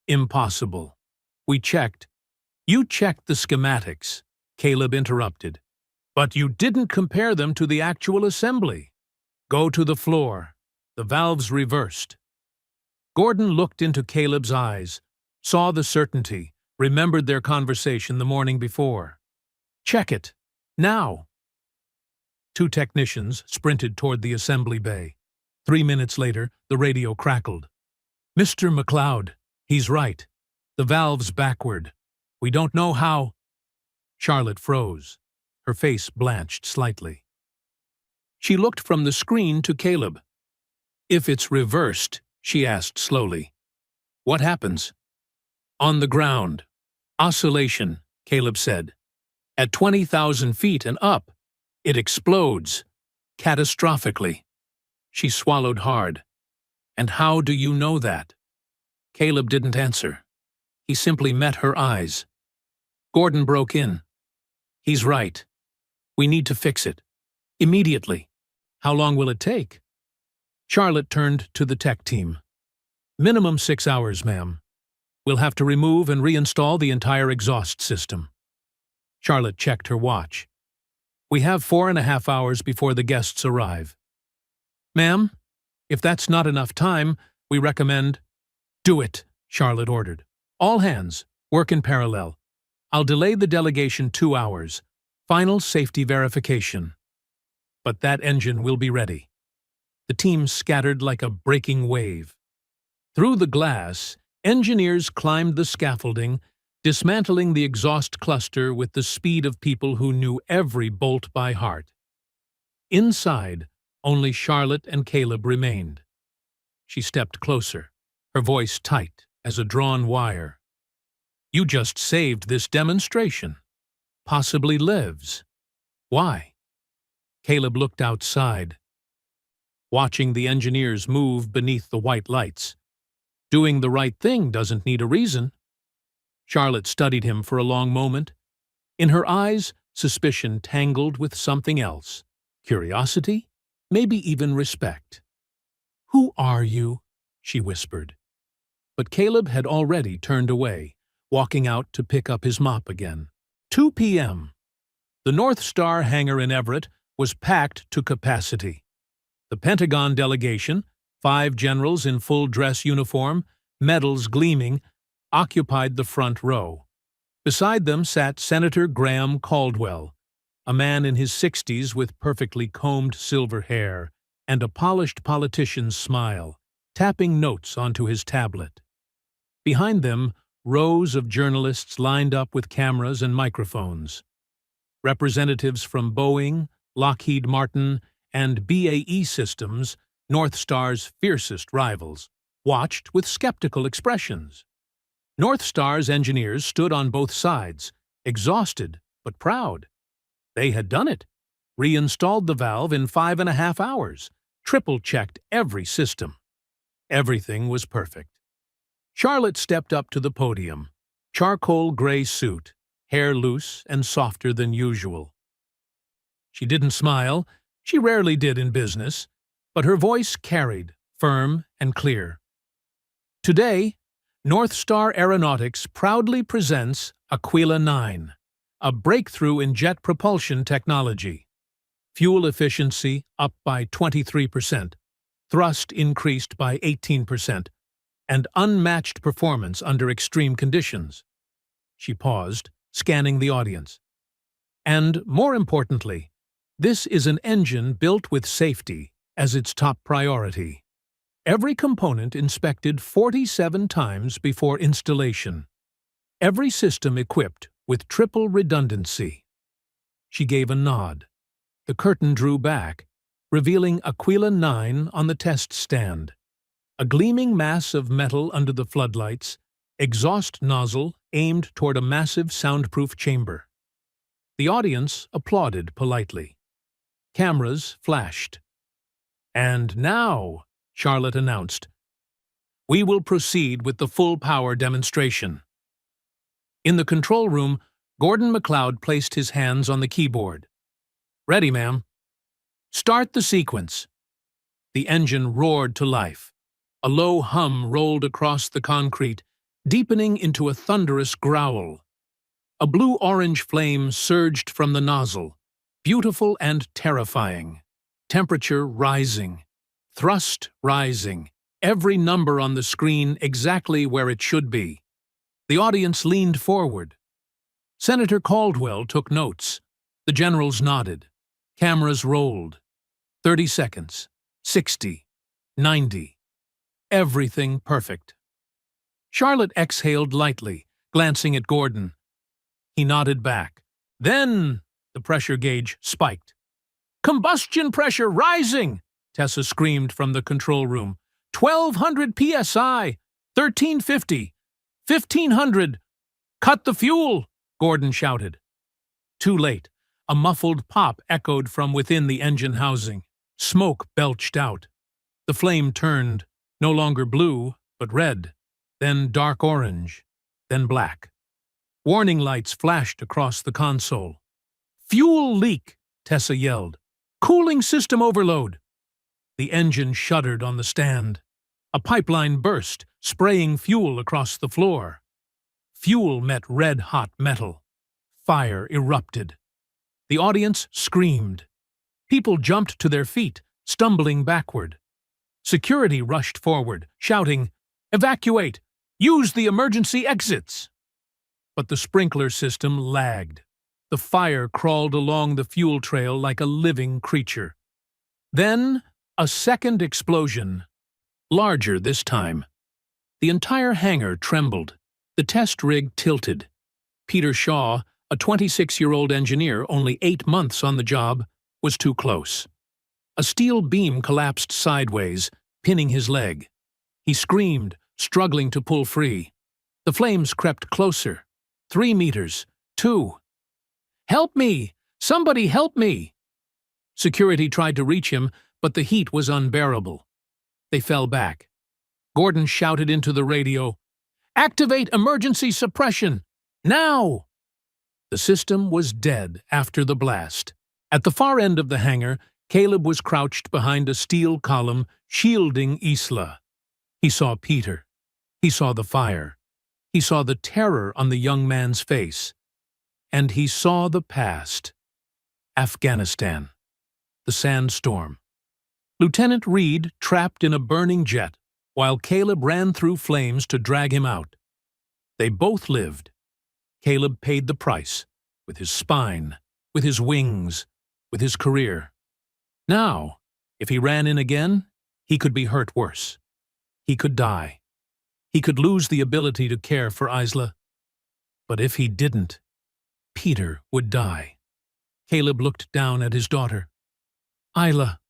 "Impossible. We checked." "You checked the schematics," Caleb interrupted. "But you didn't compare them to the actual assembly. Go to the floor. The valve's reversed." Gordon looked into Caleb's eyes, saw the certainty, remembered their conversation the morning before. "Check it. Now." Two technicians sprinted toward the assembly bay. 3 minutes later, the radio crackled. "Mr. McLeod, he's right. The valve's backward. We don't know how—" Charlotte froze. Her face blanched slightly. She looked from the screen to Caleb. "If it's reversed," she asked slowly, "what happens?" "On the ground. Oscillation," Caleb said. "At 20,000 feet and up, it explodes. Catastrophically." She swallowed hard. "And how do you know that?" Caleb didn't answer. He simply met her eyes. Gordon broke in. "He's right. We need to fix it. Immediately. How long will it take?" Charlotte turned to the tech team. "Minimum 6 hours, ma'am. We'll have to remove and reinstall the entire exhaust system." Charlotte checked her watch. "We have 4.5 hours before the guests arrive." "Ma'am, if that's not enough time, we recommend—" "Do it," Charlotte ordered. "All hands, work in parallel. I'll delay the delegation 2 hours. Final safety verification. But that engine will be ready." The team scattered like a breaking wave. Through the glass, engineers climbed the scaffolding, dismantling the exhaust cluster with the speed of people who knew every bolt by heart. Inside, only Charlotte and Caleb remained. She stepped closer, her voice tight as a drawn wire. "You just saved this demonstration. Possibly lives. Why?" Caleb looked outside, watching the engineers move beneath the white lights. Doing the right thing doesn't need a reason. Charlotte studied him for a long moment. In her eyes, suspicion tangled with something else. Curiosity, maybe even respect. "Who are you?" she whispered. But Caleb had already turned away, walking out to pick up his mop again. 2 p.m. The North Star hangar in Everett was packed to capacity. The Pentagon delegation, 5 generals in full dress uniform, medals gleaming, occupied the front row. Beside them sat Senator Graham Caldwell, a man in his 60s with perfectly combed silver hair and a polished politician's smile, tapping notes onto his tablet. Behind them, rows of journalists lined up with cameras and microphones. Representatives from Boeing, Lockheed Martin, and BAE Systems, North Star's fiercest rivals, watched with skeptical expressions. North Star's engineers stood on both sides, exhausted but proud. They had done it, reinstalled the valve in 5.5 hours, triple-checked every system. Everything was perfect. Charlotte stepped up to the podium, charcoal gray suit, hair loose and softer than usual. She didn't smile, she rarely did in business, but her voice carried, firm and clear. Today, North Star Aeronautics proudly presents Aquila 9, a breakthrough in jet propulsion technology. Fuel efficiency up by 23%, thrust increased by 18%, and unmatched performance under extreme conditions. She paused, scanning the audience. And, more importantly, this is an engine built with safety as its top priority. Every component inspected 47 times before installation. Every system equipped with triple redundancy. She gave a nod. The curtain drew back, revealing Aquila 9 on the test stand. A gleaming mass of metal under the floodlights, exhaust nozzle aimed toward a massive soundproof chamber. The audience applauded politely. Cameras flashed. "And now," Charlotte announced, "we will proceed with the full-power demonstration." In the control room, Gordon MacLeod placed his hands on the keyboard. "Ready, ma'am." "Start the sequence." The engine roared to life. A low hum rolled across the concrete, deepening into a thunderous growl. A blue-orange flame surged from the nozzle, beautiful and terrifying. Temperature rising. Thrust rising. Every number on the screen exactly where it should be. The audience leaned forward. Senator Caldwell took notes. The generals nodded. Cameras rolled. 30 seconds. 60. 90. Everything perfect. Charlotte exhaled lightly, glancing at Gordon. He nodded back. Then the pressure gauge spiked. "Combustion pressure rising!" Tessa screamed from the control room. 1,200 psi! 1,350! 1,500! "Cut the fuel!" Gordon shouted. Too late. A muffled pop echoed from within the engine housing. Smoke belched out. The flame turned, no longer blue, but red, then dark orange, then black. Warning lights flashed across the console. "Fuel leak!" Tessa yelled. "Cooling system overload!" The engine shuddered on the stand. A pipeline burst, spraying fuel across the floor. Fuel met red-hot metal. Fire erupted. The audience screamed. People jumped to their feet, stumbling backward. Security rushed forward, shouting, "Evacuate! Use the emergency exits!" But the sprinkler system lagged. The fire crawled along the fuel trail like a living creature. Then, a second explosion. Larger this time. The entire hangar trembled. The test rig tilted. Peter Shaw, a 26-year-old engineer only 8 months on the job, was too close. A steel beam collapsed sideways, pinning his leg. He screamed, struggling to pull free. The flames crept closer. 3 meters. 2. "Help me! Somebody help me!" Security tried to reach him, but the heat was unbearable. They fell back. Gordon shouted into the radio, "Activate emergency suppression! Now!" The system was dead after the blast. At the far end of the hangar, Caleb was crouched behind a steel column, shielding Isla. He saw Peter. He saw the fire. He saw the terror on the young man's face. And he saw the past. Afghanistan. The sandstorm. Lieutenant Reed trapped in a burning jet, while Caleb ran through flames to drag him out. They both lived. Caleb paid the price, with his spine, with his wings, with his career. Now, if he ran in again, he could be hurt worse. He could die. He could lose the ability to care for Isla. But if he didn't, Peter would die. Caleb looked down at his daughter. Isla,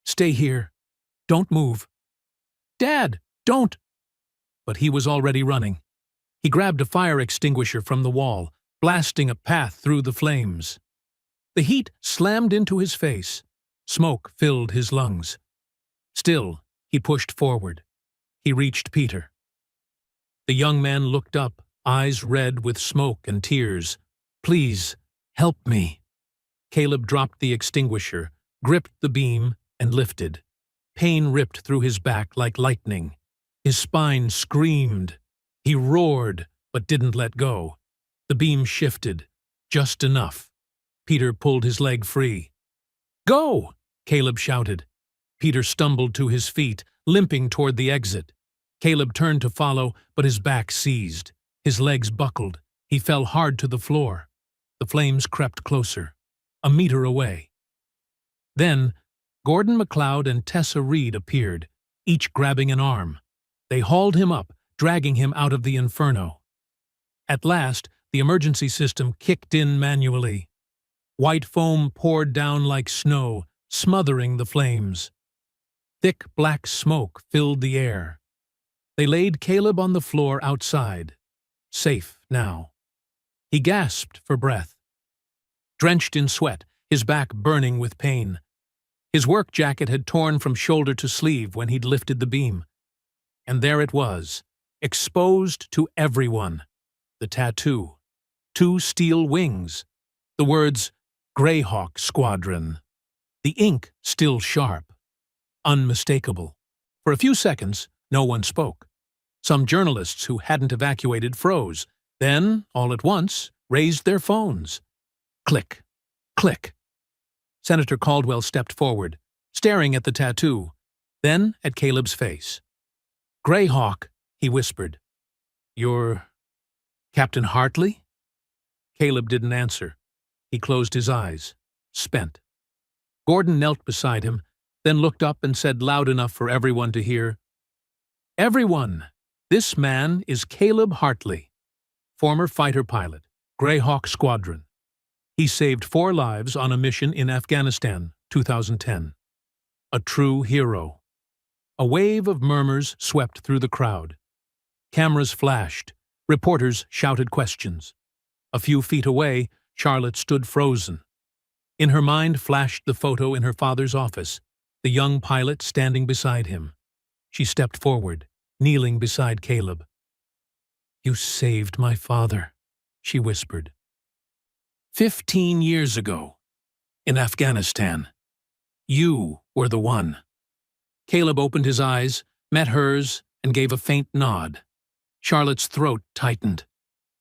stay here. Don't move. Dad, don't! But he was already running. He grabbed a fire extinguisher from the wall, blasting a path through the flames. The heat slammed into his face. Smoke filled his lungs. Still, he pushed forward. He reached Peter. The young man looked up, eyes red with smoke and tears. Please, help me. Caleb dropped the extinguisher, gripped the beam, and lifted. Pain ripped through his back like lightning. His spine screamed. He roared, but didn't let go. The beam shifted, just enough. Peter pulled his leg free. Go! Caleb shouted. Peter stumbled to his feet, limping toward the exit. Caleb turned to follow, but his back seized. His legs buckled. He fell hard to the floor. The flames crept closer, a meter away. Then, Gordon MacLeod and Tessa Reed appeared, each grabbing an arm. They hauled him up, dragging him out of the inferno. At last, the emergency system kicked in manually. White foam poured down like snow, smothering the flames. Thick black smoke filled the air. They laid Caleb on the floor outside, safe now. He gasped for breath. Drenched in sweat, his back burning with pain. His work jacket had torn from shoulder to sleeve when he'd lifted the beam. And there it was, exposed to everyone. The tattoo. 2 steel wings. The words, Greyhawk Squadron. The ink still sharp. Unmistakable. For a few seconds, no one spoke. Some journalists who hadn't evacuated froze, then, all at once, raised their phones. Click. Click. Senator Caldwell stepped forward, staring at the tattoo, then at Caleb's face. Greyhawk, he whispered. You're Captain Hartley? Caleb didn't answer. He closed his eyes, spent. Gordon knelt beside him, then looked up and said loud enough for everyone to hear, Everyone, this man is Caleb Hartley, former fighter pilot, Greyhawk Squadron. He saved 4 lives on a mission in Afghanistan, 2010. A true hero. A wave of murmurs swept through the crowd. Cameras flashed. Reporters shouted questions. A few feet away, Charlotte stood frozen. In her mind flashed the photo in her father's office, the young pilot standing beside him. She stepped forward, kneeling beside Caleb. You saved my father, she whispered. 15 years ago, in Afghanistan, you were the one. Caleb opened his eyes, met hers, and gave a faint nod. Charlotte's throat tightened.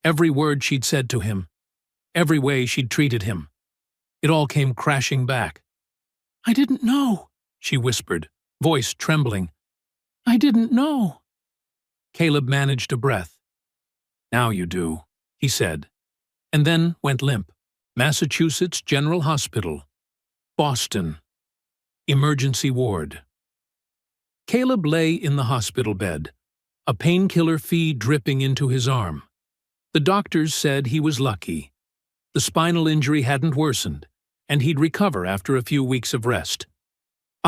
Every word she'd said to him, every way she'd treated him. It all came crashing back. I didn't know, she whispered, voice trembling. I didn't know. Caleb managed a breath. Now you do, he said, and then went limp. Massachusetts General Hospital, Boston. Emergency ward. Caleb lay in the hospital bed, a painkiller fee dripping into his arm. The doctors said he was lucky. The spinal injury hadn't worsened, and he'd recover after a few weeks of rest.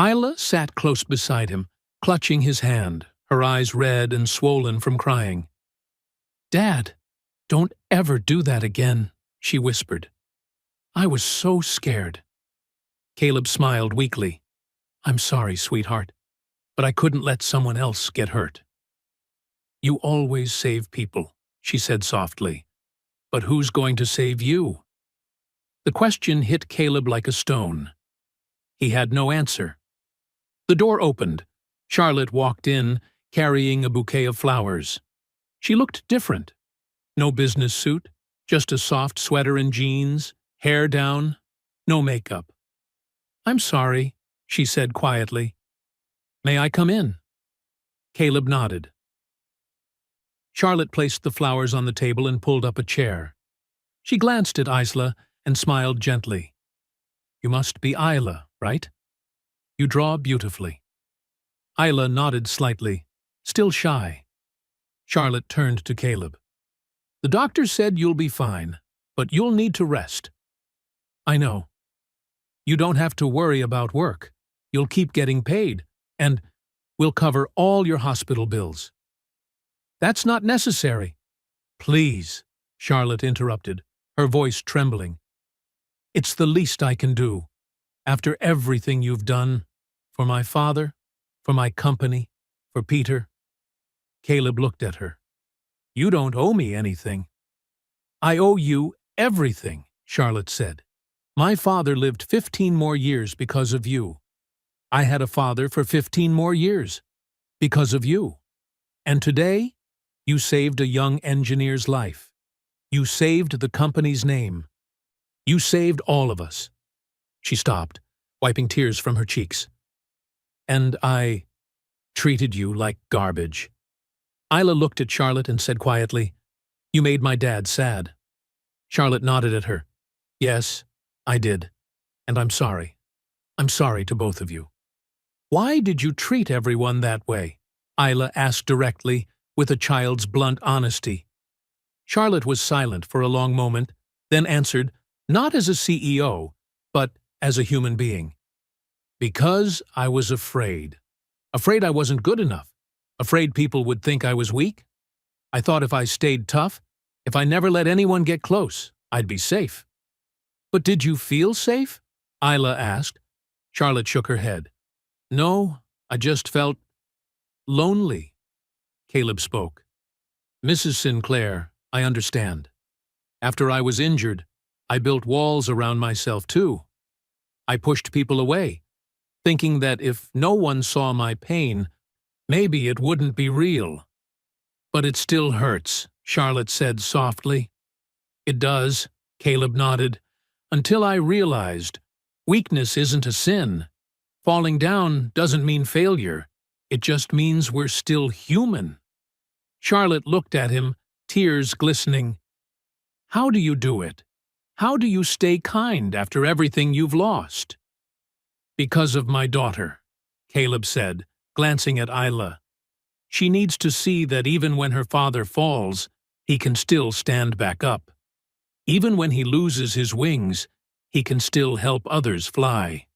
Isla sat close beside him, clutching his hand, her eyes red and swollen from crying. Dad, don't ever do that again, she whispered. I was so scared. Caleb smiled weakly. I'm sorry, sweetheart, but I couldn't let someone else get hurt. You always save people, she said softly. But who's going to save you? The question hit Caleb like a stone. He had no answer. The door opened. Charlotte walked in, carrying a bouquet of flowers. She looked different. No business suit, just a soft sweater and jeans, hair down, no makeup. "I'm sorry," she said quietly. "May I come in?" Caleb nodded. Charlotte placed the flowers on the table and pulled up a chair. She glanced at Isla and smiled gently. "You must be Isla, right? You draw beautifully." Isla nodded slightly, still shy. Charlotte turned to Caleb. "The doctor said you'll be fine, but you'll need to rest." "I know. You don't have to worry about work. You'll keep getting paid, and we'll cover all your hospital bills." "That's not necessary." "Please," Charlotte interrupted, her voice trembling. "It's the least I can do. After everything you've done, for my father, for my company, for Peter." Caleb looked at her. "You don't owe me anything." "I owe you everything," Charlotte said. "My father lived 15 more years because of you. I had a father for 15 more years because of you. And today, you saved a young engineer's life. You saved the company's name. You saved all of us." She stopped, wiping tears from her cheeks. "And I treated you like garbage." Isla looked at Charlotte and said quietly, "You made my dad sad." Charlotte nodded at her. "Yes, I did. And I'm sorry. I'm sorry to both of you." "Why did you treat everyone that way?" Isla asked directly, with a child's blunt honesty. Charlotte was silent for a long moment, then answered, not as a CEO, but as a human being. "Because I was afraid. Afraid I wasn't good enough. Afraid people would think I was weak. I thought if I stayed tough, if I never let anyone get close, I'd be safe." "But did you feel safe?" Isla asked. Charlotte shook her head. "No, I just felt lonely." Caleb spoke. "Mrs. Sinclair, I understand. After I was injured, I built walls around myself too. I pushed people away, thinking that if no one saw my pain, maybe it wouldn't be real." "But it still hurts," Charlotte said softly. "It does," Caleb nodded, "until I realized weakness isn't a sin. Falling down doesn't mean failure. It just means we're still human." Charlotte looked at him, tears glistening. "How do you do it? How do you stay kind after everything you've lost?" "Because of my daughter," Caleb said, glancing at Isla. "She needs to see that even when her father falls, he can still stand back up. Even when he loses his wings, he can still help others fly."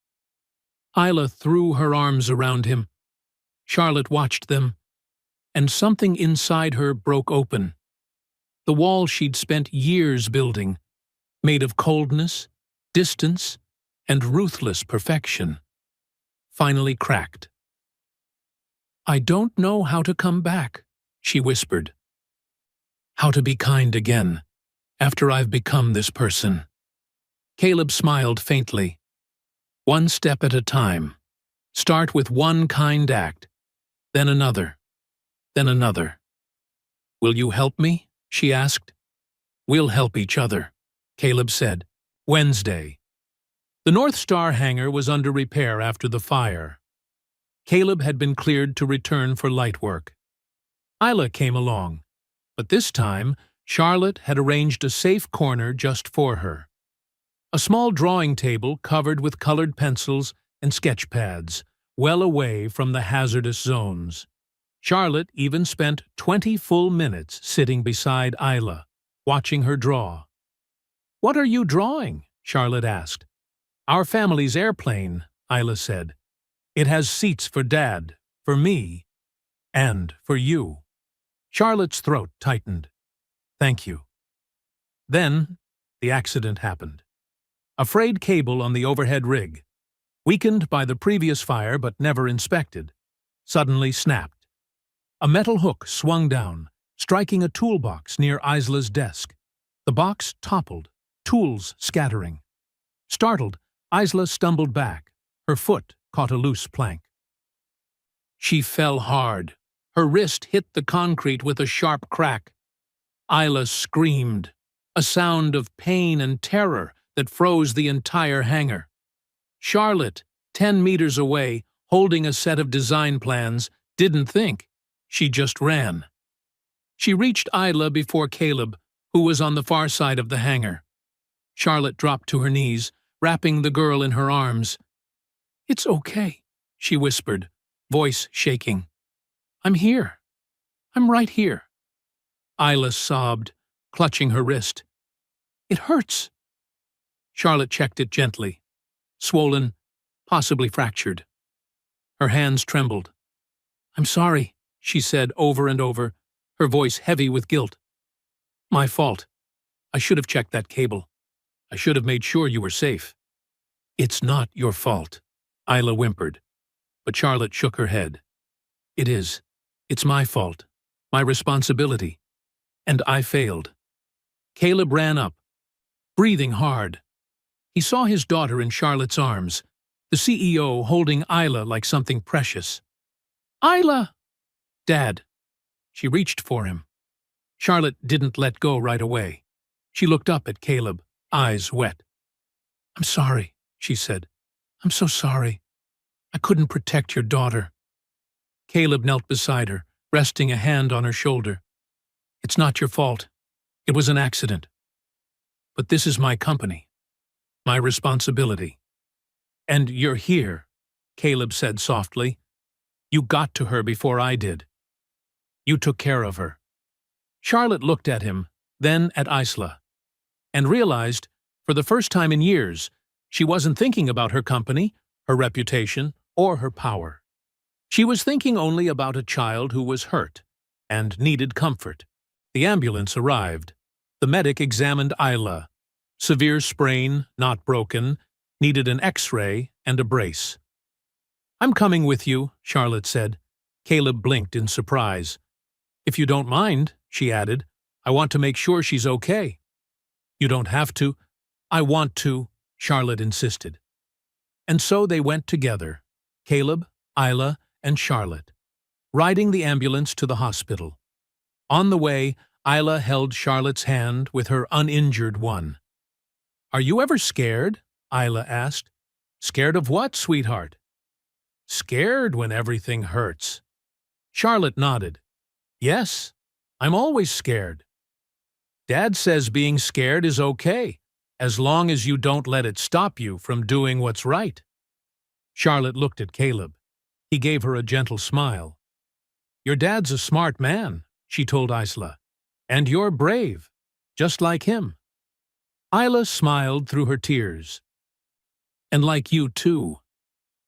Isla threw her arms around him. Charlotte watched them, and something inside her broke open. The wall she'd spent years building, made of coldness, distance, and ruthless perfection, finally cracked. "I don't know how to come back," she whispered. "How to be kind again, after I've become this person." Caleb smiled faintly. "One step at a time. Start with one kind act, then another, then another." "Will you help me?" she asked. "We'll help each other," Caleb said. Wednesday. The North Star hangar was under repair after the fire. Caleb had been cleared to return for light work. Isla came along, but this time Charlotte had arranged a safe corner just for her. A small drawing table covered with colored pencils and sketch pads, well away from the hazardous zones. Charlotte even spent 20 full minutes sitting beside Isla, watching her draw. "What are you drawing?" Charlotte asked. "Our family's airplane," Isla said. "It has seats for Dad, for me, and for you." Charlotte's throat tightened. "Thank you." Then the accident happened. A frayed cable on the overhead rig, weakened by the previous fire but never inspected, suddenly snapped. A metal hook swung down, striking a toolbox near Isla's desk. The box toppled, tools scattering. Startled, Isla stumbled back. Her foot caught a loose plank. She fell hard. Her wrist hit the concrete with a sharp crack. Isla screamed, a sound of pain and terror that froze the entire hangar. Charlotte, 10 meters away, holding a set of design plans, didn't think. She just ran. She reached Isla before Caleb, who was on the far side of the hangar. Charlotte dropped to her knees, wrapping the girl in her arms. "It's okay," she whispered, voice shaking. "I'm here. I'm right here." Isla sobbed, clutching her wrist. "It hurts." Charlotte checked it gently. Swollen, possibly fractured. Her hands trembled. "I'm sorry," she said over and over, her voice heavy with guilt. "My fault. I should have checked that cable. I should have made sure you were safe." "It's not your fault," Isla whimpered, but Charlotte shook her head. "It is. It's my fault. My responsibility. And I failed." Caleb ran up, breathing hard. He saw his daughter in Charlotte's arms, the CEO holding Isla like something precious. "Isla!" "Dad." She reached for him. Charlotte didn't let go right away. She looked up at Caleb, eyes wet. "I'm sorry," she said. "I'm so sorry. I couldn't protect your daughter." Caleb knelt beside her, resting a hand on her shoulder. "It's not your fault. It was an accident. But this is my company. My responsibility." "And you're here," Caleb said softly. "You got to her before I did. You took care of her." Charlotte looked at him, then at Isla, and realized, for the first time in years, she wasn't thinking about her company, her reputation, or her power. She was thinking only about a child who was hurt and needed comfort. The ambulance arrived. The medic examined Isla. Severe sprain, not broken, needed an X-ray and a brace. "I'm coming with you," Charlotte said. Caleb blinked in surprise. "If you don't mind," she added, "I want to make sure she's okay." "You don't have to." "I want to," Charlotte insisted. And so they went together, Caleb, Isla, and Charlotte, riding the ambulance to the hospital. On the way, Isla held Charlotte's hand with her uninjured one. "Are you ever scared?" Isla asked. "Scared of what, sweetheart?" "Scared when everything hurts." Charlotte nodded. "Yes, I'm always scared." "Dad says being scared is okay, as long as you don't let it stop you from doing what's right." Charlotte looked at Caleb. He gave her a gentle smile. "Your dad's a smart man," she told Isla. "And you're brave, just like him." Isla smiled through her tears. "And like you, too.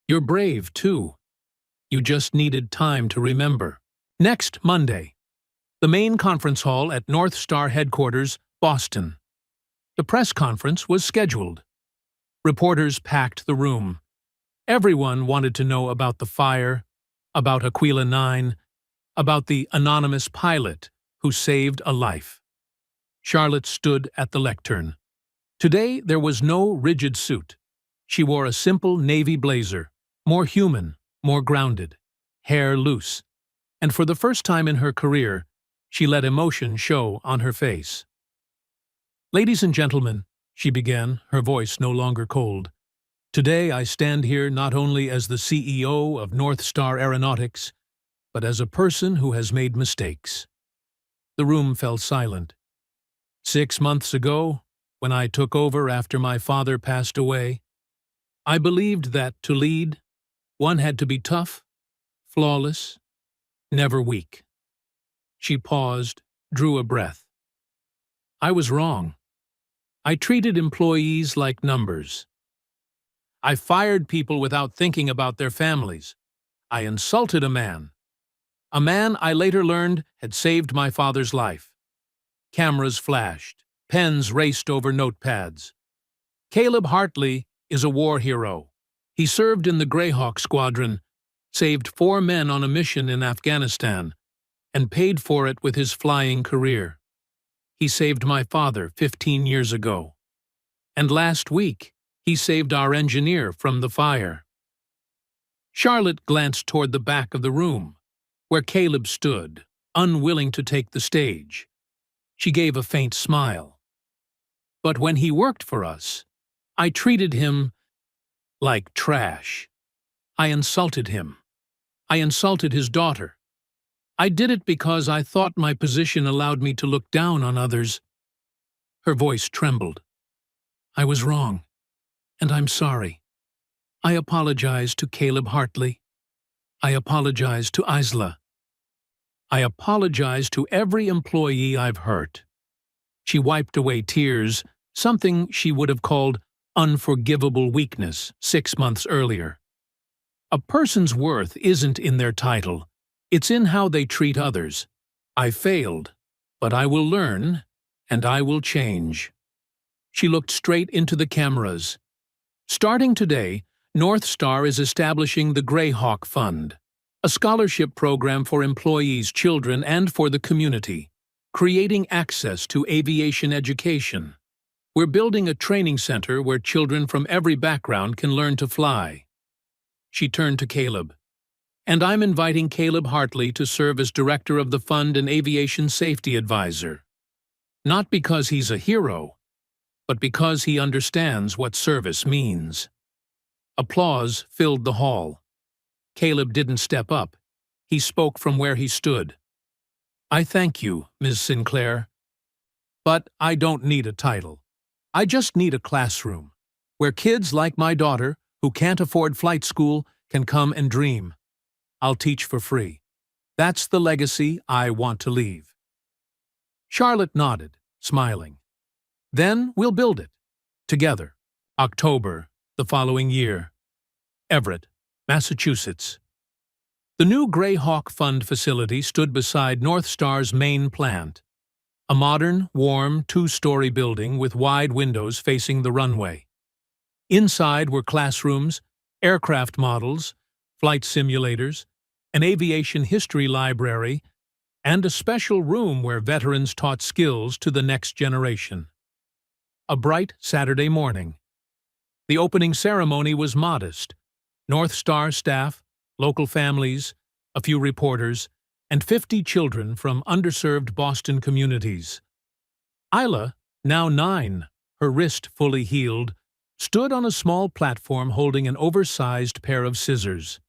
You're brave, too. You just needed time to remember." Next Monday. The main conference hall at North Star headquarters, Boston. The press conference was scheduled. Reporters packed the room. Everyone wanted to know about the fire, about Aquila 9, about the anonymous pilot who saved a life. Charlotte stood at the lectern. Today there was no rigid suit. She wore a simple navy blazer, more human, more grounded, hair loose, and for the first time in her career, she let emotion show on her face. "Ladies and gentlemen," she began, her voice no longer cold, "today I stand here not only as the CEO of North Star Aeronautics, but as a person who has made mistakes." The room fell silent. 6 months ago, when I took over after my father passed away, I believed that to lead, one had to be tough, flawless, never weak. She paused, drew a breath. I was wrong. I treated employees like numbers. I fired people without thinking about their families. I insulted a man I later learned had saved my father's life. Cameras flashed. Pens raced over notepads. Caleb Hartley is a war hero. He served in the Greyhawk Squadron, saved 4 men on a mission in Afghanistan, and paid for it with his flying career. He saved my father 15 years ago. And last week, he saved our engineer from the fire. Charlotte glanced toward the back of the room, where Caleb stood, unwilling to take the stage. She gave a faint smile. "But when he worked for us, I treated him like trash. I insulted him. I insulted his daughter. I did it because I thought my position allowed me to look down on others. Her voice trembled. I was wrong, and I'm sorry. I apologize to Caleb Hartley. I apologize to Isla. I apologize to every employee I've hurt. She wiped away tears, something she would have called unforgivable weakness 6 months earlier. A person's worth isn't in their title. It's in how they treat others. I failed, but I will learn, and I will change. She looked straight into the cameras. Starting today, North Star is establishing the Greyhawk Fund, a scholarship program for employees, children, and for the community, creating access to aviation education. We're building a training center where children from every background can learn to fly. She turned to Caleb. And I'm inviting Caleb Hartley to serve as director of the fund and aviation safety advisor. Not because he's a hero, but because he understands what service means. Applause filled the hall. Caleb didn't step up. He spoke from where he stood. I thank you, Ms. Sinclair. But I don't need a title. I just need a classroom, where kids like my daughter, who can't afford flight school, can come and dream. I'll teach for free. That's the legacy I want to leave. Charlotte nodded, smiling. Then we'll build it. Together. October, the following year. Everett, Massachusetts. The new Greyhawk Fund facility stood beside North Star's main plant, a modern, warm, 2-story building with wide windows facing the runway. Inside were classrooms, aircraft models, flight simulators, an aviation history library, and a special room where veterans taught skills to the next generation. A bright Saturday morning. The opening ceremony was modest. North Star staff, local families, a few reporters, and 50 children from underserved Boston communities. Isla, now 9, her wrist fully healed, stood on a small platform holding an oversized pair of scissors.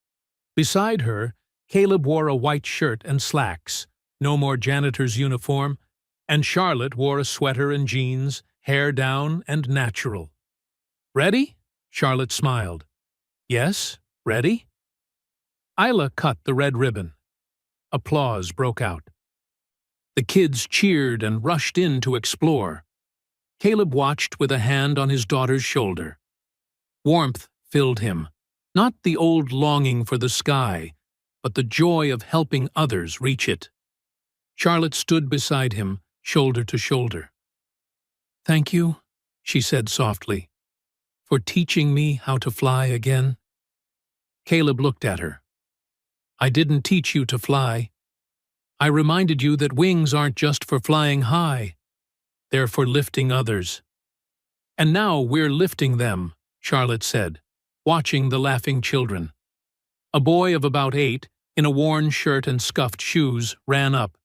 Beside her, Caleb wore a white shirt and slacks, no more janitor's uniform, and Charlotte wore a sweater and jeans, hair down and natural. Ready? Charlotte smiled. Yes, ready? Isla cut the red ribbon. Applause broke out. The kids cheered and rushed in to explore. Caleb watched with a hand on his daughter's shoulder. Warmth filled him, not the old longing for the sky, but the joy of helping others reach it. Charlotte stood beside him, shoulder to shoulder. Thank you, she said softly, for teaching me how to fly again. Caleb looked at her. I didn't teach you to fly. I reminded you that wings aren't just for flying high. They're for lifting others. And now we're lifting them, Charlotte said, watching the laughing children. A boy of about 8, in a worn shirt and scuffed shoes, ran up.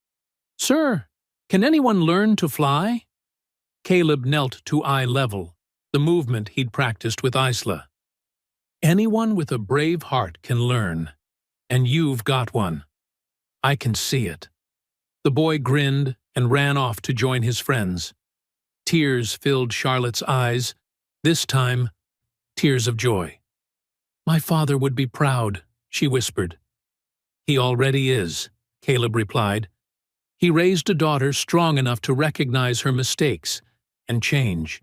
Sir, can anyone learn to fly? Caleb knelt to eye level, the movement he'd practiced with Isla. Anyone with a brave heart can learn, and you've got one. I can see it. The boy grinned and ran off to join his friends. Tears filled Charlotte's eyes, this time, tears of joy. My father would be proud, she whispered. He already is, Caleb replied. He raised a daughter strong enough to recognize her mistakes and change.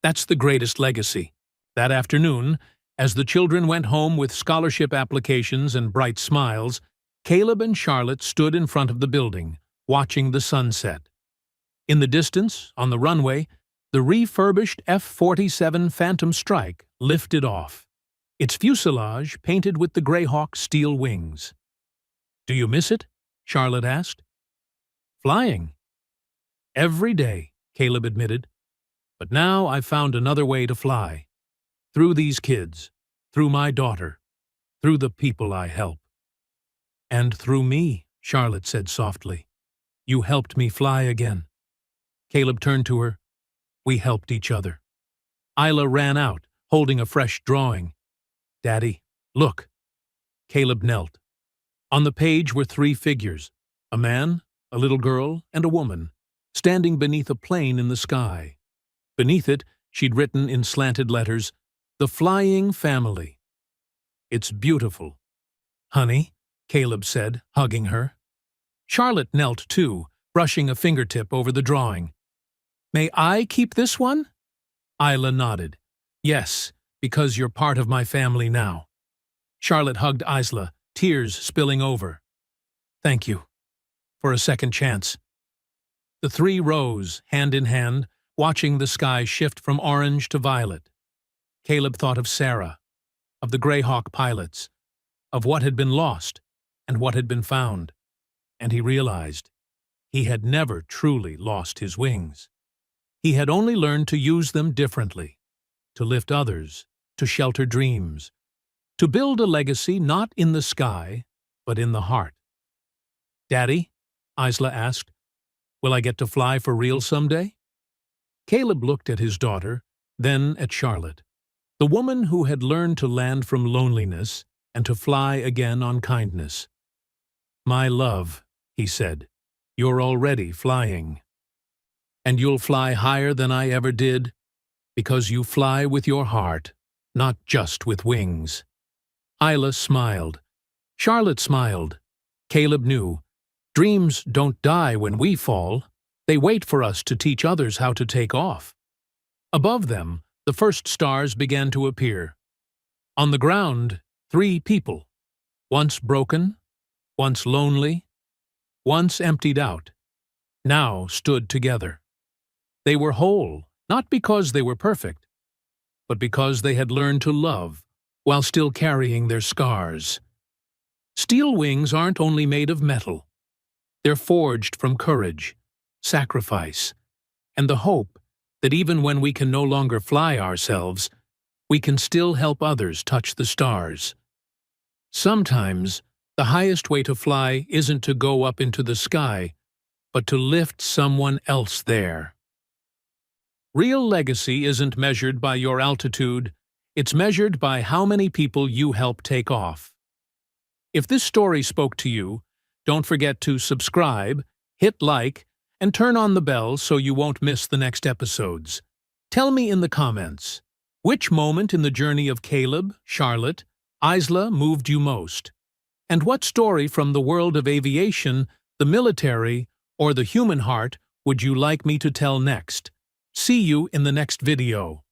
That's the greatest legacy. That afternoon, as the children went home with scholarship applications and bright smiles, Caleb and Charlotte stood in front of the building, watching the sunset. In the distance, on the runway, the refurbished F-47 Phantom Strike lifted off, its fuselage painted with the Greyhawk steel wings. Do you miss it? Charlotte asked. Flying. Every day, Caleb admitted. But now I've found another way to fly. Through these kids, through my daughter, through the people I help. And through me, Charlotte said softly. You helped me fly again. Caleb turned to her. We helped each other. Isla ran out, holding a fresh drawing. "Daddy, look." Caleb knelt. On the page were three figures, a man, a little girl, and a woman, standing beneath a plane in the sky. Beneath it, she'd written in slanted letters, "The Flying Family." "It's beautiful." "Honey," Caleb said, hugging her. Charlotte knelt too, brushing a fingertip over the drawing. "May I keep this one?" Isla nodded. "Yes, because you're part of my family now." Charlotte hugged Isla, tears spilling over. "Thank you for a second chance." The three rose, hand in hand, watching the sky shift from orange to violet. Caleb thought of Sarah, of the Greyhawk pilots, of what had been lost and what had been found, and he realized he had never truly lost his wings. He had only learned to use them differently, to lift others, to shelter dreams, to build a legacy not in the sky, but in the heart. "Daddy," Isla asked, "will I get to fly for real someday?" Caleb looked at his daughter, then at Charlotte, the woman who had learned to land from loneliness and to fly again on kindness. "My love," he said, "you're already flying. And you'll fly higher than I ever did, because you fly with your heart, not just with wings." Isla smiled. Charlotte smiled. Caleb knew, dreams don't die when we fall. They wait for us to teach others how to take off. Above them, the first stars began to appear. On the ground, three people, once broken, once lonely, once emptied out, now stood together. They were whole, not because they were perfect, but because they had learned to love while still carrying their scars. Steel wings aren't only made of metal. They're forged from courage, sacrifice, and the hope that even when we can no longer fly ourselves, we can still help others touch the stars. Sometimes, the highest way to fly isn't to go up into the sky, but to lift someone else there. Real legacy isn't measured by your altitude, it's measured by how many people you help take off. If this story spoke to you, don't forget to subscribe, hit like, and turn on the bell so you won't miss the next episodes. Tell me in the comments, which moment in the journey of Caleb, Charlotte, Isla moved you most? And what story from the world of aviation, the military, or the human heart would you like me to tell next? See you in the next video.